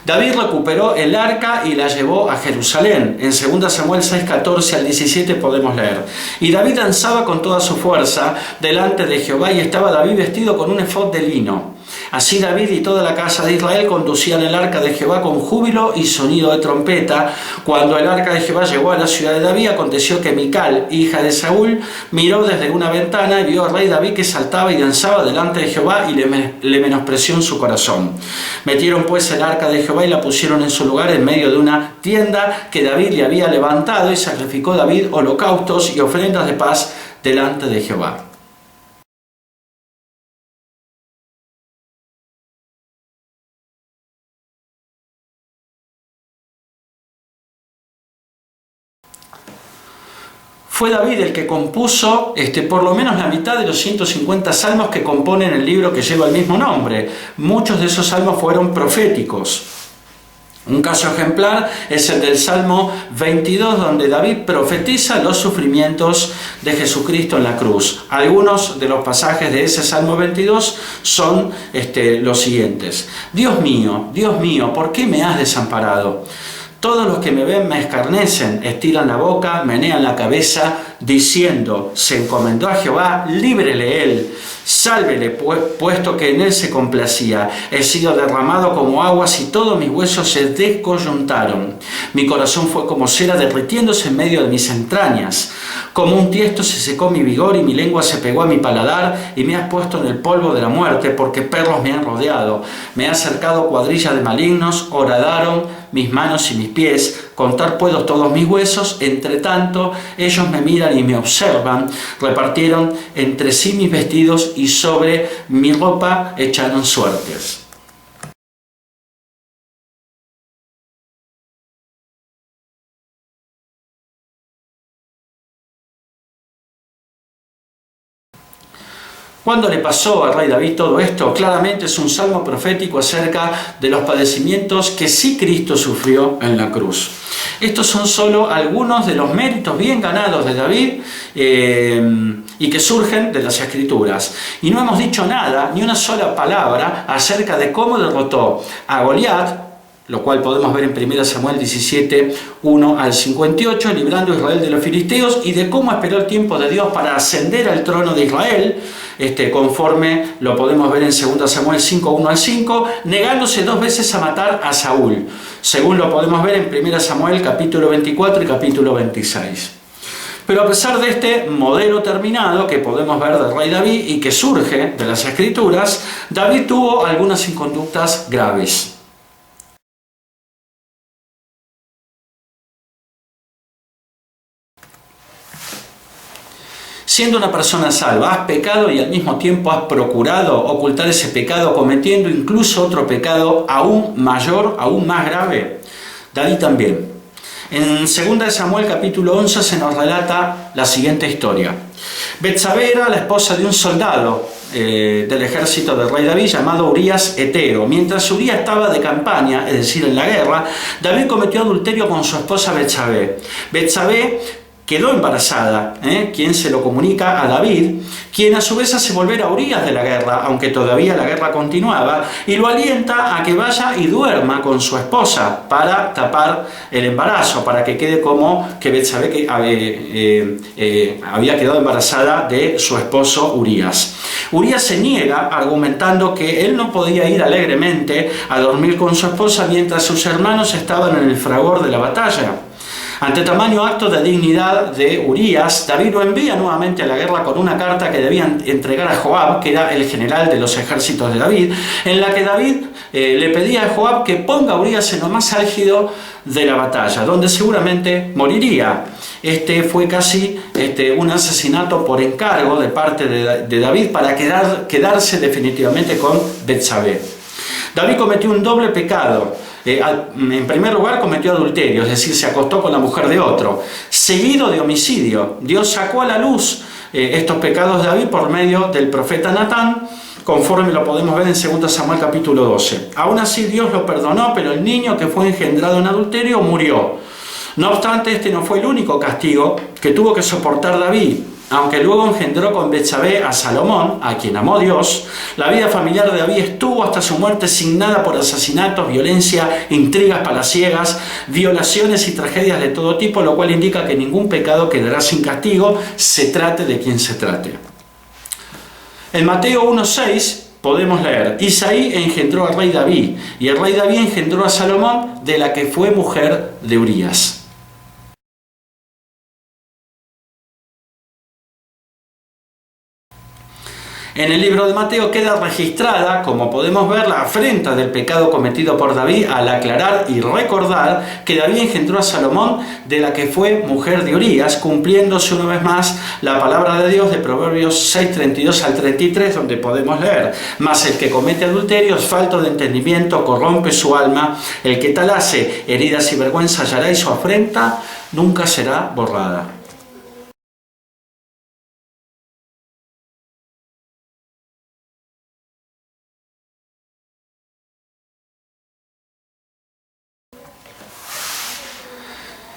David recuperó el arca y la llevó a Jerusalén. En 2 Samuel 6, 14 al 17 podemos leer: y David danzaba con toda su fuerza delante de Jehová, y estaba David vestido con un efod de lino. Así David y toda la casa de Israel conducían el arca de Jehová con júbilo y sonido de trompeta. Cuando el arca de Jehová llegó a la ciudad de David, aconteció que Mical, hija de Saúl, miró desde una ventana y vio al rey David que saltaba y danzaba delante de Jehová, y le menospreció en su corazón. Metieron pues el arca de Jehová y la pusieron en su lugar en medio de una tienda que David le había levantado, y sacrificó David holocaustos y ofrendas de paz delante de Jehová. Fue David el que compuso por lo menos la mitad de los 150 salmos que componen el libro que lleva el mismo nombre. Muchos de esos salmos fueron proféticos. Un caso ejemplar es el del Salmo 22, donde David profetiza los sufrimientos de Jesucristo en la cruz. Algunos de los pasajes de ese Salmo 22 son los siguientes: Dios mío, ¿por qué me has desamparado? Todos los que me ven me escarnecen, estiran la boca, menean la cabeza, diciendo: se encomendó a Jehová, líbrele él, sálvele, puesto que en él se complacía. He sido derramado como aguas y todos mis huesos se descoyuntaron. Mi corazón fue como cera derritiéndose en medio de mis entrañas. Como un tiesto se secó mi vigor y mi lengua se pegó a mi paladar, y me has puesto en el polvo de la muerte, porque perros me han rodeado. Me ha cercado cuadrilla de malignos, horadaron mis manos y mis pies, contar puedo todos mis huesos, entre tanto ellos me miran y me observan, repartieron entre sí mis vestidos y sobre mi ropa echaron suertes. ¿Cuándo le pasó al rey David todo esto? Claramente es un salmo profético acerca de los padecimientos que sí Cristo sufrió en la cruz. Estos son solo algunos de los méritos bien ganados de David y que surgen de las Escrituras. Y no hemos dicho nada, ni una sola palabra, acerca de cómo derrotó a Goliat, lo cual podemos ver en 1 Samuel 17, 1 al 58, librando a Israel de los filisteos, y de cómo esperó el tiempo de Dios para ascender al trono de Israel, conforme lo podemos ver en 2 Samuel 5, 1 al 5, negándose 2 veces a matar a Saúl, según lo podemos ver en 1 Samuel capítulo 24 y capítulo 26. Pero a pesar de este modelo terminado que podemos ver del rey David y que surge de las Escrituras, David tuvo algunas inconductas graves. Siendo una persona salva, has pecado y al mismo tiempo has procurado ocultar ese pecado, cometiendo incluso otro pecado aún mayor, aún más grave. David también. En 2 Samuel capítulo 11 se nos relata la siguiente historia. Betsabé era la esposa de un soldado del ejército del rey David llamado Urías Eteo. Mientras Urías estaba de campaña, es decir, en la guerra, David cometió adulterio con su esposa Betsabé. Betsabé quedó embarazada, quien se lo comunica a David, quien a su vez hace volver a Urías de la guerra, aunque todavía la guerra continuaba, y lo alienta a que vaya y duerma con su esposa para tapar el embarazo, para que quede como que Betsabé había quedado embarazada de su esposo Urías. Urías se niega argumentando que él no podía ir alegremente a dormir con su esposa mientras sus hermanos estaban en el fragor de la batalla. Ante tamaño acto de dignidad de Urías, David lo envía nuevamente a la guerra con una carta que debían entregar a Joab, que era el general de los ejércitos de David, en la que David le pedía a Joab que ponga a Urías en lo más álgido de la batalla, donde seguramente moriría. Este fue casi un asesinato por encargo de parte de David para quedarse definitivamente con Betsabé. David cometió un doble pecado. En primer lugar cometió adulterio, es decir, se acostó con la mujer de otro, seguido de homicidio. Dios sacó a la luz estos pecados de David por medio del profeta Natán, conforme lo podemos ver en 2 Samuel capítulo 12. Aún así Dios lo perdonó, pero el niño que fue engendrado en adulterio murió. No obstante, este no fue el único castigo que tuvo que soportar David. Aunque luego engendró con Betsabé a Salomón, a quien amó Dios, la vida familiar de David estuvo hasta su muerte signada por asesinatos, violencia, intrigas palaciegas, violaciones y tragedias de todo tipo, lo cual indica que ningún pecado quedará sin castigo, se trate de quien se trate. En Mateo 1:6 podemos leer: Isaí engendró al rey David, y el rey David engendró a Salomón, de la que fue mujer de Urías. En el libro de Mateo queda registrada, como podemos ver, la afrenta del pecado cometido por David al aclarar y recordar que David engendró a Salomón, de la que fue mujer de Urías, cumpliéndose una vez más la palabra de Dios de Proverbios 6:32 al 33, donde podemos leer: mas el que comete adulterio es falto de entendimiento, corrompe su alma, el que tal hace heridas y vergüenza hallará, y su afrenta nunca será borrada.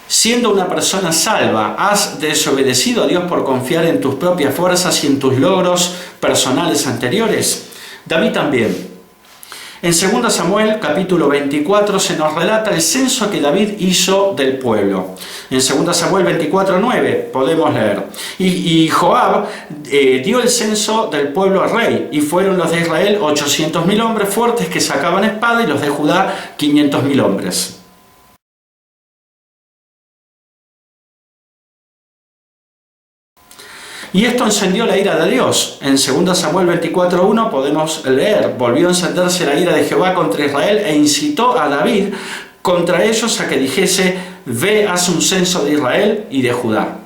Siendo una persona salva, ¿has desobedecido a Dios por confiar en tus propias fuerzas y en tus logros personales anteriores? David también. En 2 Samuel capítulo 24 se nos relata el censo que David hizo del pueblo. En 2 Samuel 24:9 podemos leer: y Joab dio el censo del pueblo al rey, y fueron los de Israel 800.000 hombres fuertes que sacaban espada, y los de Judá 500.000 hombres. Y esto encendió la ira de Dios. En 2 Samuel 24:1 podemos leer: volvió a encenderse la ira de Jehová contra Israel e incitó a David contra ellos a que dijese: ve, haz un censo de Israel y de Judá.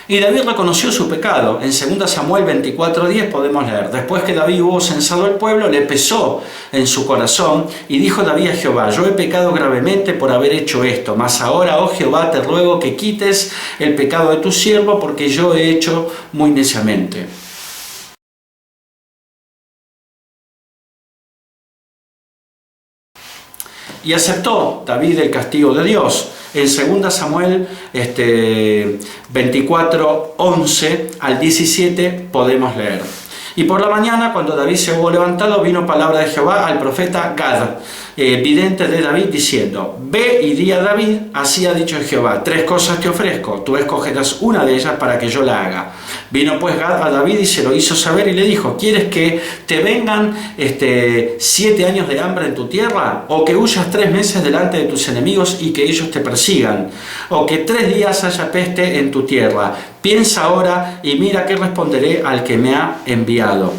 Y David reconoció su pecado. En 2 Samuel 24:10 podemos leer: después que David hubo censado el pueblo, le pesó en su corazón, y dijo David a Jehová: yo he pecado gravemente por haber hecho esto, mas ahora, oh Jehová, te ruego que quites el pecado de tu siervo, porque yo he hecho muy neciamente. Y aceptó David el castigo de Dios. En 2 Samuel 24:11 al 17 podemos leer: y por la mañana, cuando David se hubo levantado, vino palabra de Jehová al profeta Gad, vidente de David, diciendo: ve y di a David, así ha dicho Jehová, 3 cosas te ofrezco, tú escogerás una de ellas para que yo la haga. Vino pues Gad a David y se lo hizo saber, y le dijo: ¿quieres que te vengan 7 años de hambre en tu tierra? ¿O que huyas 3 meses delante de tus enemigos y que ellos te persigan? ¿O que 3 días haya peste en tu tierra? Piensa ahora y mira qué responderé al que me ha enviado.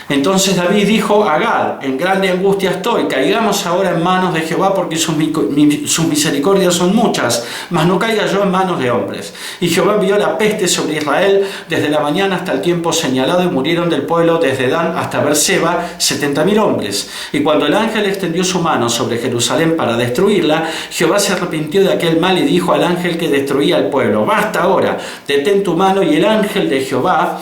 Entonces David dijo a Gad: en grande angustia estoy, caigamos ahora en manos de Jehová, porque sus misericordias son muchas, mas no caiga yo en manos de hombres. Y Jehová envió la peste sobre Israel desde la mañana hasta el tiempo señalado, y murieron del pueblo desde Dan hasta Berseba 70.000 hombres. Y cuando el ángel extendió su mano sobre Jerusalén para destruirla, Jehová se arrepintió de aquel mal y dijo al ángel que destruía al pueblo: basta ahora, detén tu mano. Y el ángel de Jehová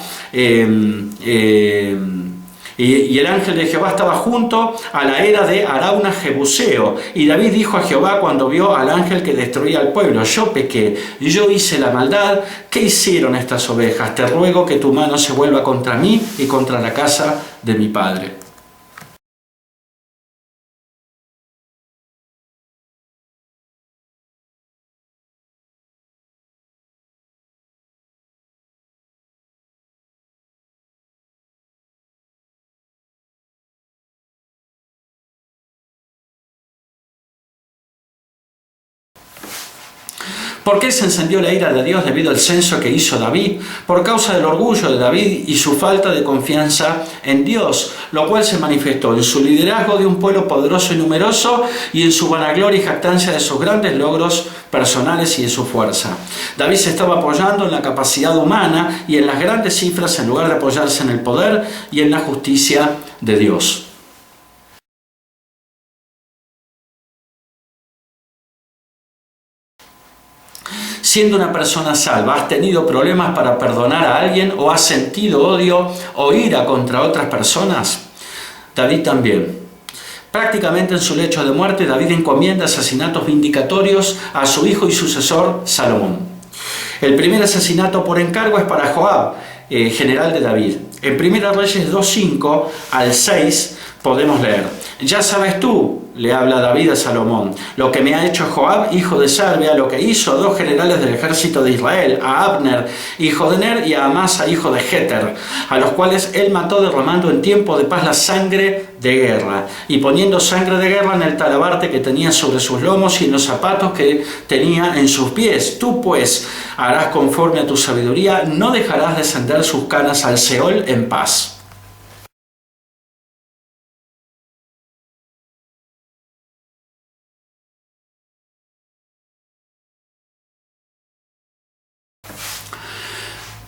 Y el ángel de Jehová estaba junto a la era de Arauna Jebuseo. Y David dijo a Jehová cuando vio al ángel que destruía al pueblo: yo pequé, yo hice la maldad. ¿Qué hicieron estas ovejas? Te ruego que tu mano se vuelva contra mí y contra la casa de mi padre. ¿Por qué se encendió la ira de Dios debido al censo que hizo David? Por causa del orgullo de David y su falta de confianza en Dios, lo cual se manifestó en su liderazgo de un pueblo poderoso y numeroso y en su vanagloria y jactancia de sus grandes logros personales y de su fuerza. David se estaba apoyando en la capacidad humana y en las grandes cifras en lugar de apoyarse en el poder y en la justicia de Dios. Siendo una persona salva, ¿has tenido problemas para perdonar a alguien o has sentido odio o ira contra otras personas? David también. Prácticamente en su lecho de muerte, David encomienda asesinatos vindicatorios a su hijo y sucesor Salomón. El primer asesinato por encargo es para Joab, general de David. En 1 Reyes 2:5 al 6 podemos leer: ya sabes tú, le habla David a Salomón, lo que me ha hecho Joab, hijo de Sarvia, lo que hizo a 2 generales del ejército de Israel, a Abner, hijo de Ner, y a Amasa, hijo de Jeter, a los cuales él mató derramando en tiempo de paz la sangre de guerra, y poniendo sangre de guerra en el talabarte que tenía sobre sus lomos y en los zapatos que tenía en sus pies. Tú pues harás conforme a tu sabiduría, no dejarás descender sus canas al Seol en paz.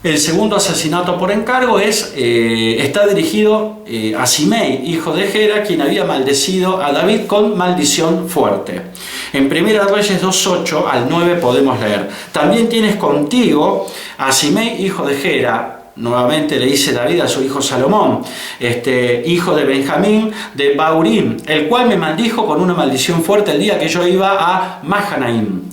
El segundo asesinato por encargo está dirigido a Simei, hijo de Gera, quien había maldecido a David con maldición fuerte. En 1 Reyes 2:8 al 9 podemos leer: también tienes contigo a Simei, hijo de Gera. Nuevamente le dice David a su hijo Salomón, hijo de Benjamín de Baurim, el cual me maldijo con una maldición fuerte el día que yo iba a Mahanaim.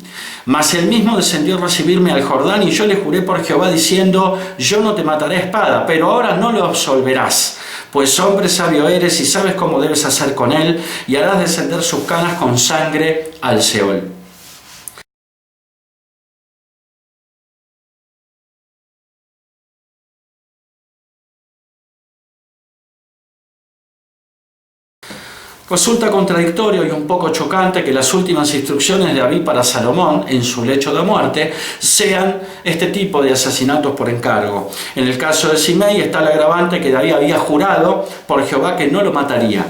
Mas él mismo descendió a recibirme al Jordán, y yo le juré por Jehová diciendo: yo no te mataré a espada, pero ahora no lo absolverás, pues hombre sabio eres y sabes cómo debes hacer con él, y harás descender sus canas con sangre al Seol. Resulta contradictorio y un poco chocante que las últimas instrucciones de David para Salomón en su lecho de muerte sean este tipo de asesinatos por encargo. En el caso de Simei está el agravante que David había jurado por Jehová que no lo mataría.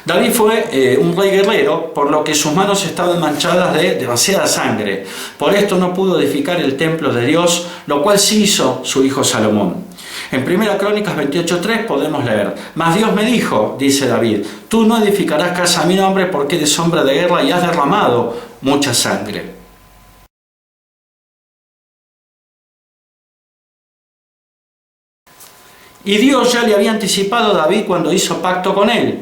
David fue un rey guerrero, por lo que sus manos estaban manchadas de demasiada sangre. Por esto no pudo edificar el templo de Dios, lo cual sí hizo su hijo Salomón. En 1 Crónicas 28:3 podemos leer: mas Dios me dijo, dice David, tú no edificarás casa a mi nombre porque eres hombre de guerra y has derramado mucha sangre. Y Dios ya le había anticipado a David cuando hizo pacto con él.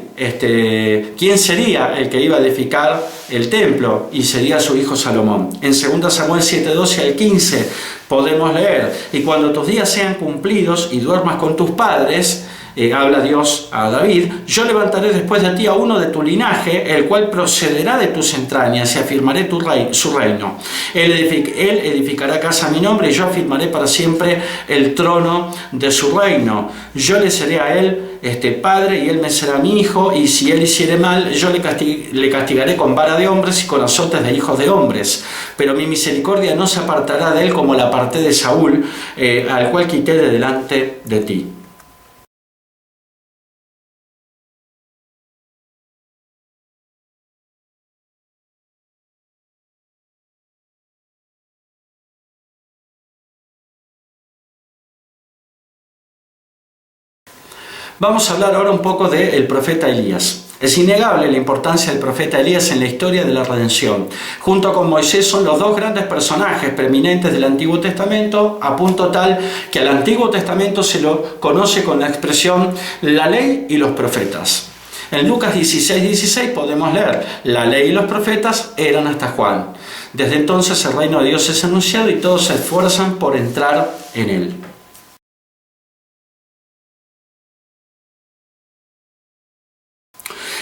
¿Quién sería el que iba a edificar el templo? Y sería su hijo Salomón. En 2 Samuel 7:12 al 15 podemos leer: y cuando tus días sean cumplidos y duermas con tus padres, habla Dios a David, yo levantaré después de ti a uno de tu linaje, el cual procederá de tus entrañas, y afirmaré su reino. Él edificará casa a mi nombre, y yo afirmaré para siempre el trono de su reino. Yo le seré a él padre, y él me será mi hijo, y si él hiciere mal, yo le castigaré con vara de hombres y con azotes de hijos de hombres. Pero mi misericordia no se apartará de él como la aparté de Saúl, al cual quité de delante de ti. Vamos a hablar ahora un poco del profeta Elías. Es innegable la importancia del profeta Elías en la historia de la redención. Junto con Moisés son los dos grandes personajes preeminentes del Antiguo Testamento, a punto tal que al Antiguo Testamento se lo conoce con la expresión la ley y los profetas. En Lucas 16:16 podemos leer: la ley y los profetas eran hasta Juan. Desde entonces el reino de Dios es anunciado y todos se esfuerzan por entrar en él.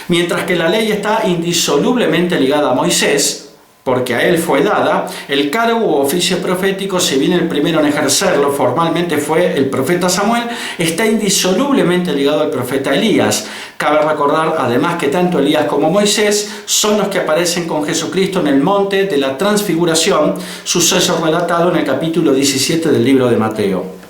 Mientras que la ley está indisolublemente ligada a Moisés, porque a él fue dada, el cargo u oficio profético, si bien el primero en ejercerlo formalmente fue el profeta Samuel, está indisolublemente ligado al profeta Elías. Cabe recordar además que tanto Elías como Moisés son los que aparecen con Jesucristo en el monte de la transfiguración, suceso relatado en el capítulo 17 del libro de Mateo.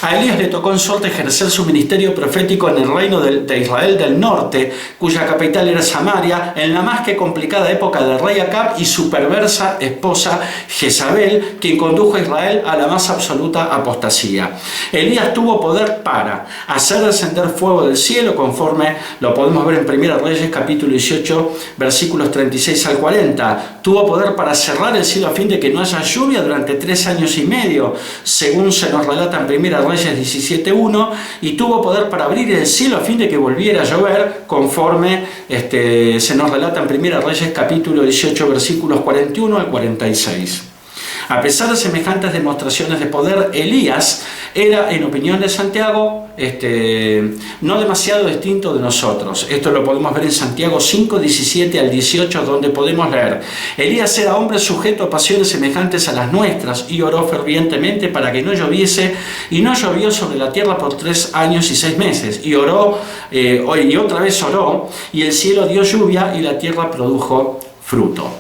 A Elías le tocó en suerte ejercer su ministerio profético en el reino de Israel del norte, cuya capital era Samaria, en la más que complicada época del rey Acab y su perversa esposa Jezabel, quien condujo a Israel a la más absoluta apostasía. Elías tuvo poder para hacer descender fuego del cielo, conforme lo podemos ver en 1 Reyes capítulo 18, versículos 36 al 40. Tuvo poder para cerrar el cielo a fin de que no haya lluvia durante 3 años y medio, según se nos relata en 1 Reyes 17.1, y tuvo poder para abrir el cielo a fin de que volviera a llover, conforme se nos relata en 1 Reyes capítulo 18, versículos 41 al 46. A pesar de semejantes demostraciones de poder, Elías era, en opinión de Santiago, no demasiado distinto de nosotros. Esto lo podemos ver en Santiago 5, 17 al 18, donde podemos leer: Elías era hombre sujeto a pasiones semejantes a las nuestras, y oró fervientemente para que no lloviese, y no llovió sobre la tierra por 3 años y 6 meses. Y oró, y otra vez oró, y el cielo dio lluvia, y la tierra produjo fruto.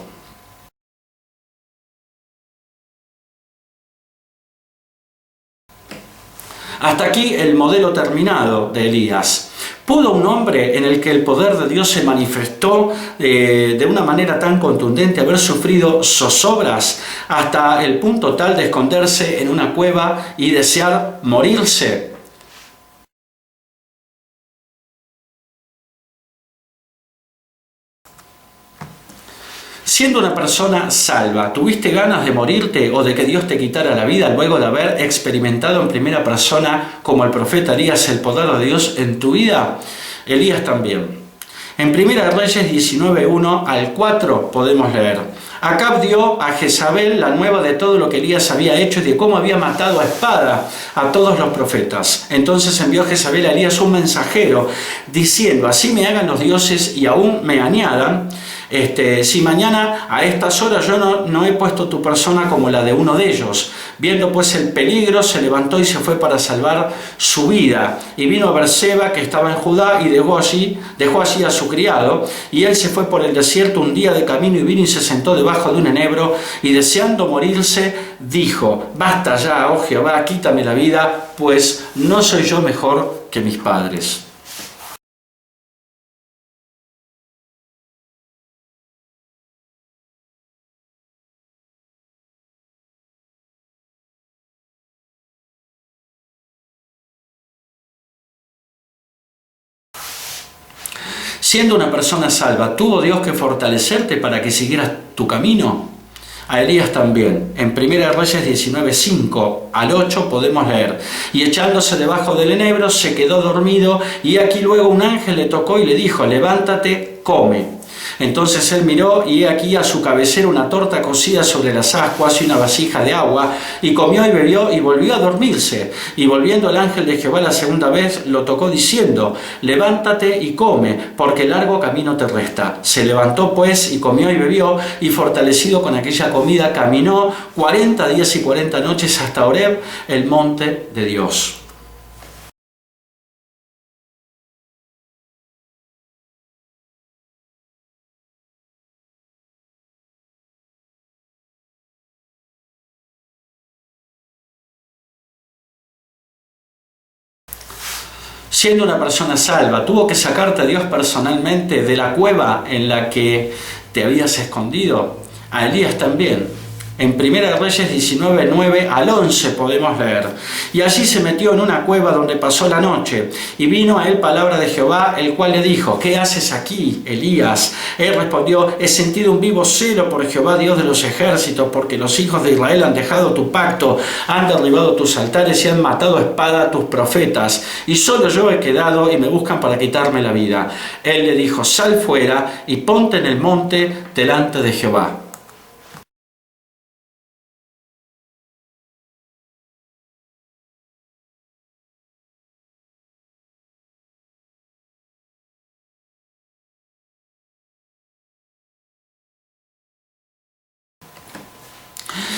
Hasta aquí el modelo terminado de Elías. ¿Pudo un hombre en el que el poder de Dios se manifestó de una manera tan contundente haber sufrido zozobras hasta el punto tal de esconderse en una cueva y desear morirse? Siendo una persona salva, ¿tuviste ganas de morirte o de que Dios te quitara la vida luego de haber experimentado en primera persona, como el profeta Elías, el poder de Dios en tu vida? Elías también. En 1 Reyes 19:1 al 4 podemos leer: Acab dio a Jezabel la nueva de todo lo que Elías había hecho y de cómo había matado a espada a todos los profetas. Entonces envió Jezabel a Elías un mensajero, diciendo: así me hagan los dioses y aún me añadan, si mañana a estas horas yo no he puesto tu persona como la de uno de ellos. Viendo pues el peligro, se levantó y se fue para salvar su vida. Y vino a Berseba, que estaba en Judá, y dejó allí a su criado. Y él se fue por el desierto un día de camino, y vino y se sentó debajo de un enebro, y deseando morirse, dijo: basta ya, oh Jehová, quítame la vida, pues no soy yo mejor que mis padres. Siendo una persona salva, ¿tuvo Dios que fortalecerte para que siguieras tu camino? A Elías también. En 1 Reyes 19:5 al 8 podemos leer: y echándose debajo del enebro se quedó dormido, y aquí luego un ángel le tocó y le dijo: levántate, come. Entonces él miró, y he aquí a su cabecera una torta cocida sobre las ascuas y una vasija de agua, y comió y bebió y volvió a dormirse. Y volviendo el ángel de Jehová la segunda vez, lo tocó diciendo: levántate y come, porque largo camino te resta. Se levantó pues y comió y bebió, y fortalecido con aquella comida caminó 40 días y 40 noches hasta Horeb, el monte de Dios. Siendo una persona salva, ¿tuvo que sacarte a Dios personalmente de la cueva en la que te habías escondido? A Elías también. En 1 Reyes 19:9 al 11 podemos leer: y allí se metió en una cueva donde pasó la noche, y vino a él palabra de Jehová, el cual le dijo: ¿qué haces aquí, Elías? Él respondió: he sentido un vivo celo por Jehová, Dios de los ejércitos, porque los hijos de Israel han dejado tu pacto, han derribado tus altares y han matado a espada a tus profetas, y solo yo he quedado y me buscan para quitarme la vida. Él le dijo: sal fuera y ponte en el monte delante de Jehová.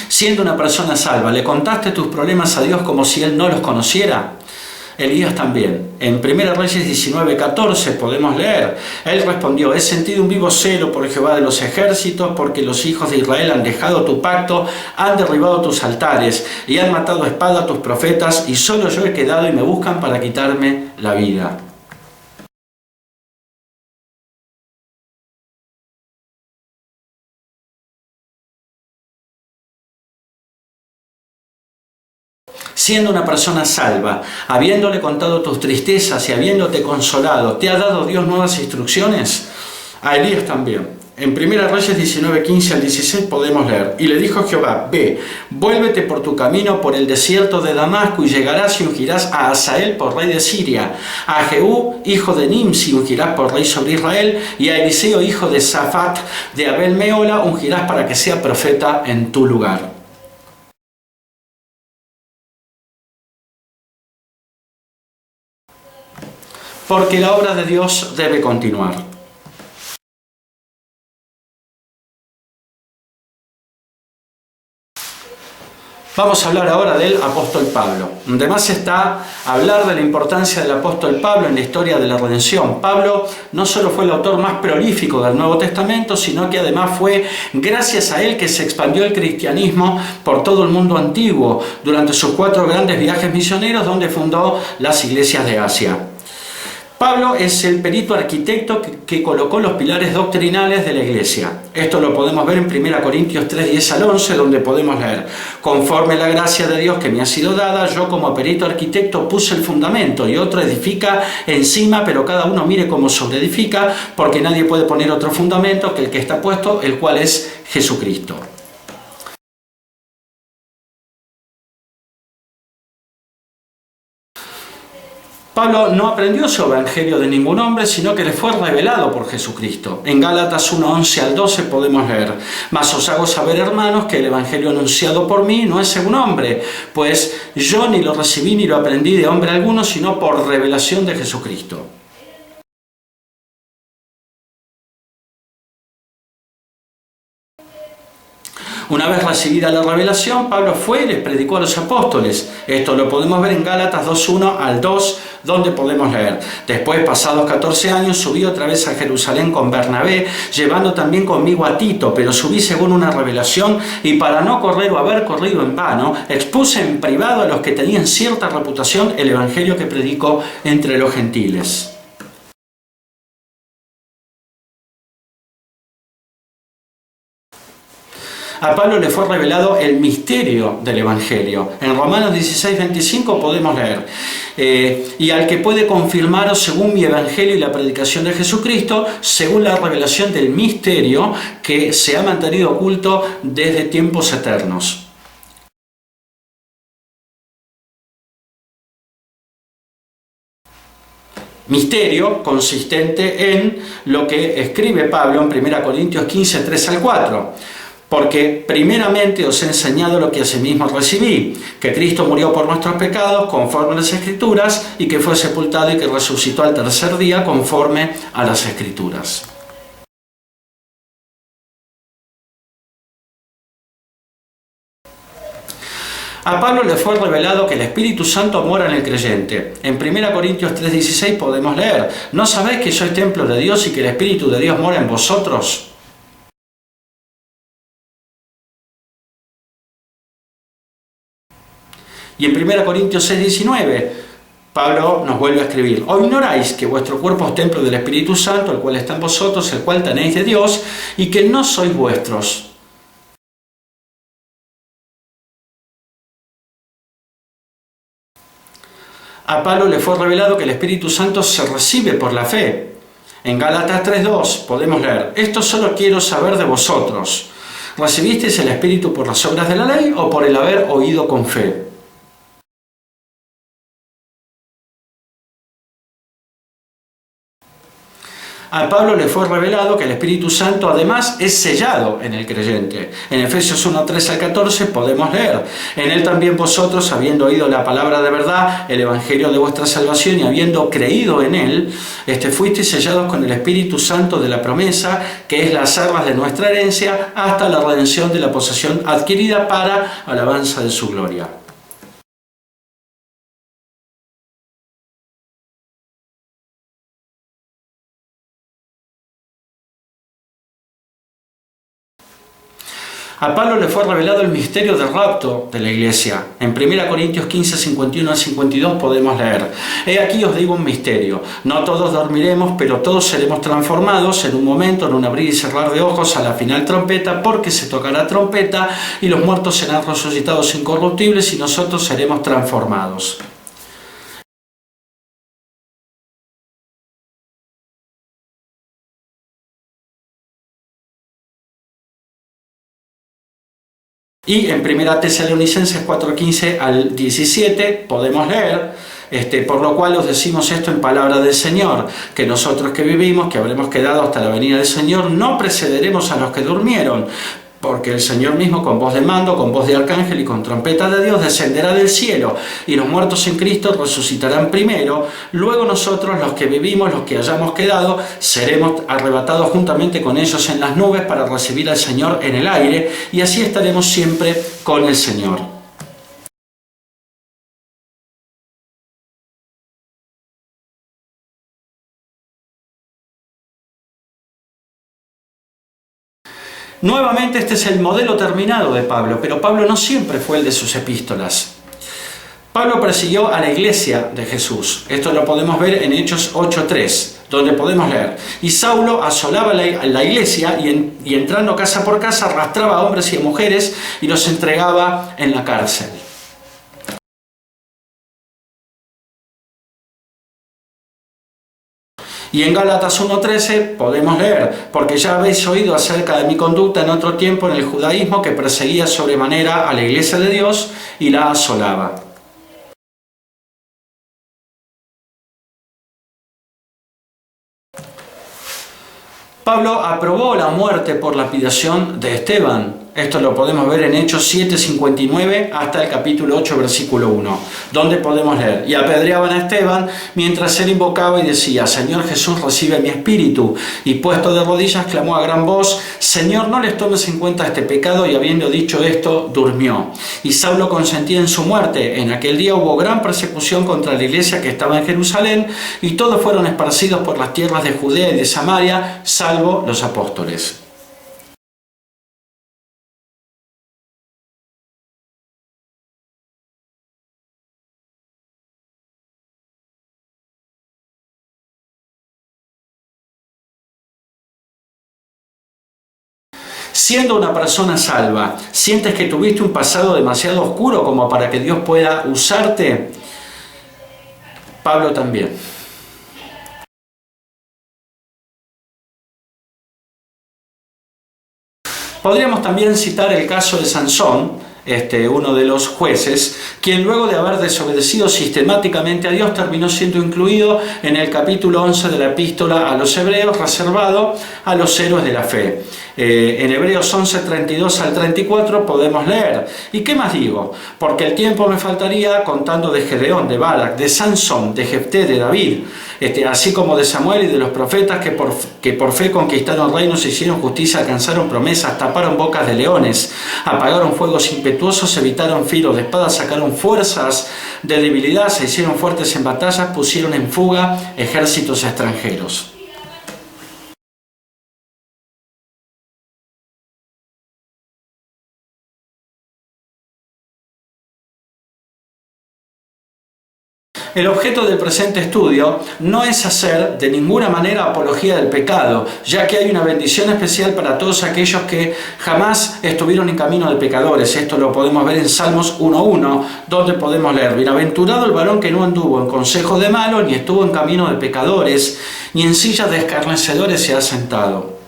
Siendo una persona salva, ¿le contaste tus problemas a Dios como si Él no los conociera? Elías también. En 1 Reyes 19:14 podemos leer: Él respondió: he sentido un vivo celo por Jehová de los ejércitos, porque los hijos de Israel han dejado tu pacto, han derribado tus altares y han matado a espada a tus profetas, y solo yo he quedado y me buscan para quitarme la vida. Siendo una persona salva, habiéndole contado tus tristezas y habiéndote consolado, ¿te ha dado Dios nuevas instrucciones? A Elías también. En 1 Reyes 19:15 al 16 podemos leer: y le dijo Jehová: ve, vuélvete por tu camino por el desierto de Damasco, y llegarás y ungirás a Hazael por rey de Siria, a Jehú hijo de Nimsi ungirás por rey sobre Israel, y a Eliseo hijo de Safat de Abel Meola ungirás para que sea profeta en tu lugar. Porque la obra de Dios debe continuar. Vamos a hablar ahora del apóstol Pablo. Además está hablar de la importancia del apóstol Pablo en la historia de la redención. Pablo no solo fue el autor más prolífico del Nuevo Testamento, sino que además fue gracias a él que se expandió el cristianismo por todo el mundo antiguo durante sus 4 grandes viajes misioneros, donde fundó las iglesias de Asia. Pablo es el perito arquitecto que colocó los pilares doctrinales de la iglesia. Esto lo podemos ver en 1 Corintios 3:10 al 11, donde podemos leer: conforme la gracia de Dios que me ha sido dada, yo como perito arquitecto puse el fundamento y otro edifica encima, pero cada uno mire cómo sobreedifica, porque nadie puede poner otro fundamento que el que está puesto, el cual es Jesucristo. Pablo no aprendió su evangelio de ningún hombre, sino que le fue revelado por Jesucristo. En Gálatas 1:11 al 12 podemos leer: mas os hago saber, hermanos, que el evangelio anunciado por mí no es según hombre, pues yo ni lo recibí ni lo aprendí de hombre alguno, sino por revelación de Jesucristo. Una vez recibida la revelación, Pablo fue y les predicó a los apóstoles. Esto lo podemos ver en Gálatas 2:1 al 2, donde podemos leer: después, pasados 14 años, subí otra vez a Jerusalén con Bernabé, llevando también conmigo a Tito, pero subí según una revelación, y para no correr o haber corrido en vano, expuse en privado a los que tenían cierta reputación el evangelio que predico entre los gentiles. A Pablo le fue revelado el misterio del Evangelio. En Romanos 16:25 podemos leer: y al que puede confirmaros según mi Evangelio y la predicación de Jesucristo, según la revelación del misterio que se ha mantenido oculto desde tiempos eternos. Misterio consistente en lo que escribe Pablo en 1 Corintios 15:3 al 4. Porque primeramente os he enseñado lo que asimismo recibí, que Cristo murió por nuestros pecados conforme a las Escrituras, y que fue sepultado y que resucitó al tercer día conforme a las Escrituras. A Pablo le fue revelado que el Espíritu Santo mora en el creyente. En 1 Corintios 3:16 podemos leer: ¿no sabéis que sois templo de Dios y que el Espíritu de Dios mora en vosotros? Y en 1 Corintios 6:19, Pablo nos vuelve a escribir: ¿o ignoráis que vuestro cuerpo es templo del Espíritu Santo, el cual está en vosotros, el cual tenéis de Dios, y que no sois vuestros? A Pablo le fue revelado que el Espíritu Santo se recibe por la fe. En Gálatas 3:2 podemos leer: esto solo quiero saber de vosotros. ¿Recibisteis el Espíritu por las obras de la ley o por el haber oído con fe? A Pablo le fue revelado que el Espíritu Santo además es sellado en el creyente. En Efesios 1, 13 al 14 podemos leer: en él también vosotros, habiendo oído la palabra de verdad, el evangelio de vuestra salvación, y habiendo creído en él, fuisteis sellados con el Espíritu Santo de la promesa, que es las arras de nuestra herencia, hasta la redención de la posesión adquirida para alabanza de su gloria. A Pablo le fue revelado el misterio del rapto de la iglesia. En 1 Corintios 15, 51 al 52 podemos leer: he aquí os digo un misterio, no todos dormiremos, pero todos seremos transformados en un momento, en un abrir y cerrar de ojos, a la final trompeta, porque se tocará trompeta, y los muertos serán resucitados incorruptibles, y nosotros seremos transformados. Y en 1 Tesalonicenses 4:15 al 17 podemos leer: por lo cual os decimos esto en palabra del Señor, que nosotros que vivimos, que habremos quedado hasta la venida del Señor, no precederemos a los que durmieron, porque el Señor mismo, con voz de mando, con voz de arcángel y con trompeta de Dios, descenderá del cielo, y los muertos en Cristo resucitarán primero. Luego nosotros, los que vivimos, los que hayamos quedado, seremos arrebatados juntamente con ellos en las nubes para recibir al Señor en el aire, y así estaremos siempre con el Señor. Nuevamente, este es el modelo terminado de Pablo, pero Pablo no siempre fue el de sus epístolas. Pablo persiguió a la iglesia de Jesús. Esto lo podemos ver en Hechos 8:3, donde podemos leer: y Saulo asolaba la iglesia y entrando casa por casa arrastraba a hombres y a mujeres y los entregaba en la cárcel. Y en Gálatas 1:13 podemos leer: porque ya habéis oído acerca de mi conducta en otro tiempo en el judaísmo, que perseguía sobremanera a la iglesia de Dios y la asolaba. Pablo aprobó la muerte por lapidación de Esteban. Esto lo podemos ver en Hechos 7:59 hasta el capítulo 8, versículo 1, donde podemos leer: y apedreaban a Esteban mientras él invocaba y decía: Señor Jesús, recibe mi espíritu. Y puesto de rodillas clamó a gran voz: Señor, no les tomes en cuenta este pecado. Y habiendo dicho esto, durmió. Y Saulo consentía en su muerte. En aquel día hubo gran persecución contra la iglesia que estaba en Jerusalén, y todos fueron esparcidos por las tierras de Judea y de Samaria, salvo los apóstoles. Siendo una persona salva, ¿sientes que tuviste un pasado demasiado oscuro como para que Dios pueda usarte? Pablo también. Podríamos también citar el caso de Sansón, uno de los jueces, quien luego de haber desobedecido sistemáticamente a Dios terminó siendo incluido en el capítulo 11 de la epístola a los Hebreos, reservado a los héroes de la fe. En Hebreos 11, 32 al 34 podemos leer: ¿y qué más digo? Porque el tiempo me faltaría contando de Gedeón, de Barak, de Sansón, de Jefté, de David, así como de Samuel y de los profetas que por fe conquistaron reinos, hicieron justicia, alcanzaron promesas, taparon bocas de leones, apagaron fuegos impetuosos, evitaron filos de espada, sacaron fuerzas de debilidad, se hicieron fuertes en batallas, pusieron en fuga ejércitos extranjeros. El objeto del presente estudio no es hacer de ninguna manera apología del pecado, ya que hay una bendición especial para todos aquellos que jamás estuvieron en camino de pecadores. Esto lo podemos ver en Salmos 1:1, donde podemos leer: bienaventurado el varón que no anduvo en consejo de malos, ni estuvo en camino de pecadores, ni en sillas de escarnecedores se ha sentado.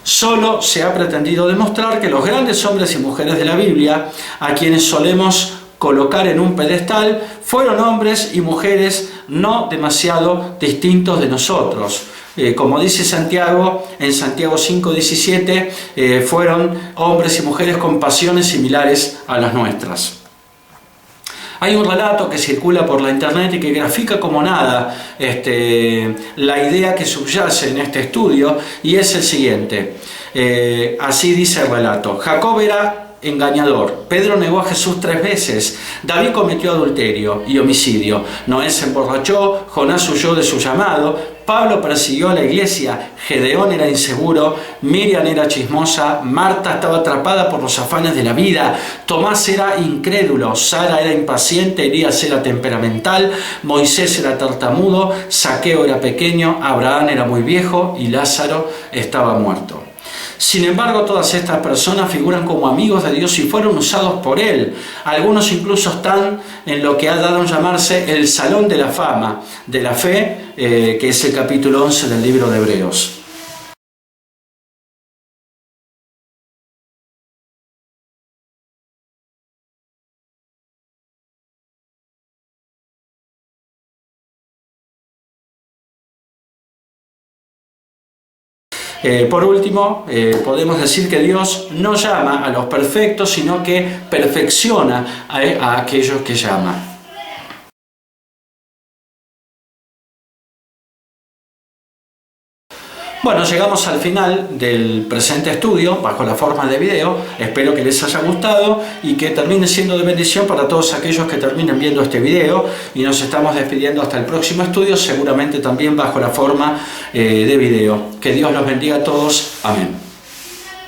Solo se ha pretendido demostrar que los grandes hombres y mujeres de la Biblia, a quienes solemos colocar en un pedestal, fueron hombres y mujeres no demasiado distintos de nosotros. Como dice Santiago, en Santiago 5:17, fueron hombres y mujeres con pasiones similares a las nuestras. Hay un relato que circula por la internet y que grafica como nada la idea que subyace en este estudio, y es el siguiente. Así dice el relato: Jacob era engañador, Pedro negó a Jesús 3 veces, David cometió adulterio y homicidio, Noé se emborrachó, Jonás huyó de su llamado, Pablo persiguió a la iglesia, Gedeón era inseguro, Miriam era chismosa, Marta estaba atrapada por los afanes de la vida, Tomás era incrédulo, Sara era impaciente, Elías era temperamental, Moisés era tartamudo, Zaqueo era pequeño, Abraham era muy viejo y Lázaro estaba muerto. Sin embargo, todas estas personas figuran como amigos de Dios y fueron usados por Él. Algunos incluso están en lo que ha dado a llamarse el Salón de la Fama de la Fe, que es el capítulo 11 del libro de Hebreos. Por último, podemos decir que Dios no llama a los perfectos, sino que perfecciona a aquellos que llama. Bueno, llegamos al final del presente estudio bajo la forma de video. Espero que les haya gustado y que termine siendo de bendición para todos aquellos que terminen viendo este video, y nos estamos despidiendo hasta el próximo estudio, seguramente también bajo la forma de video. Que Dios los bendiga a todos. Amén.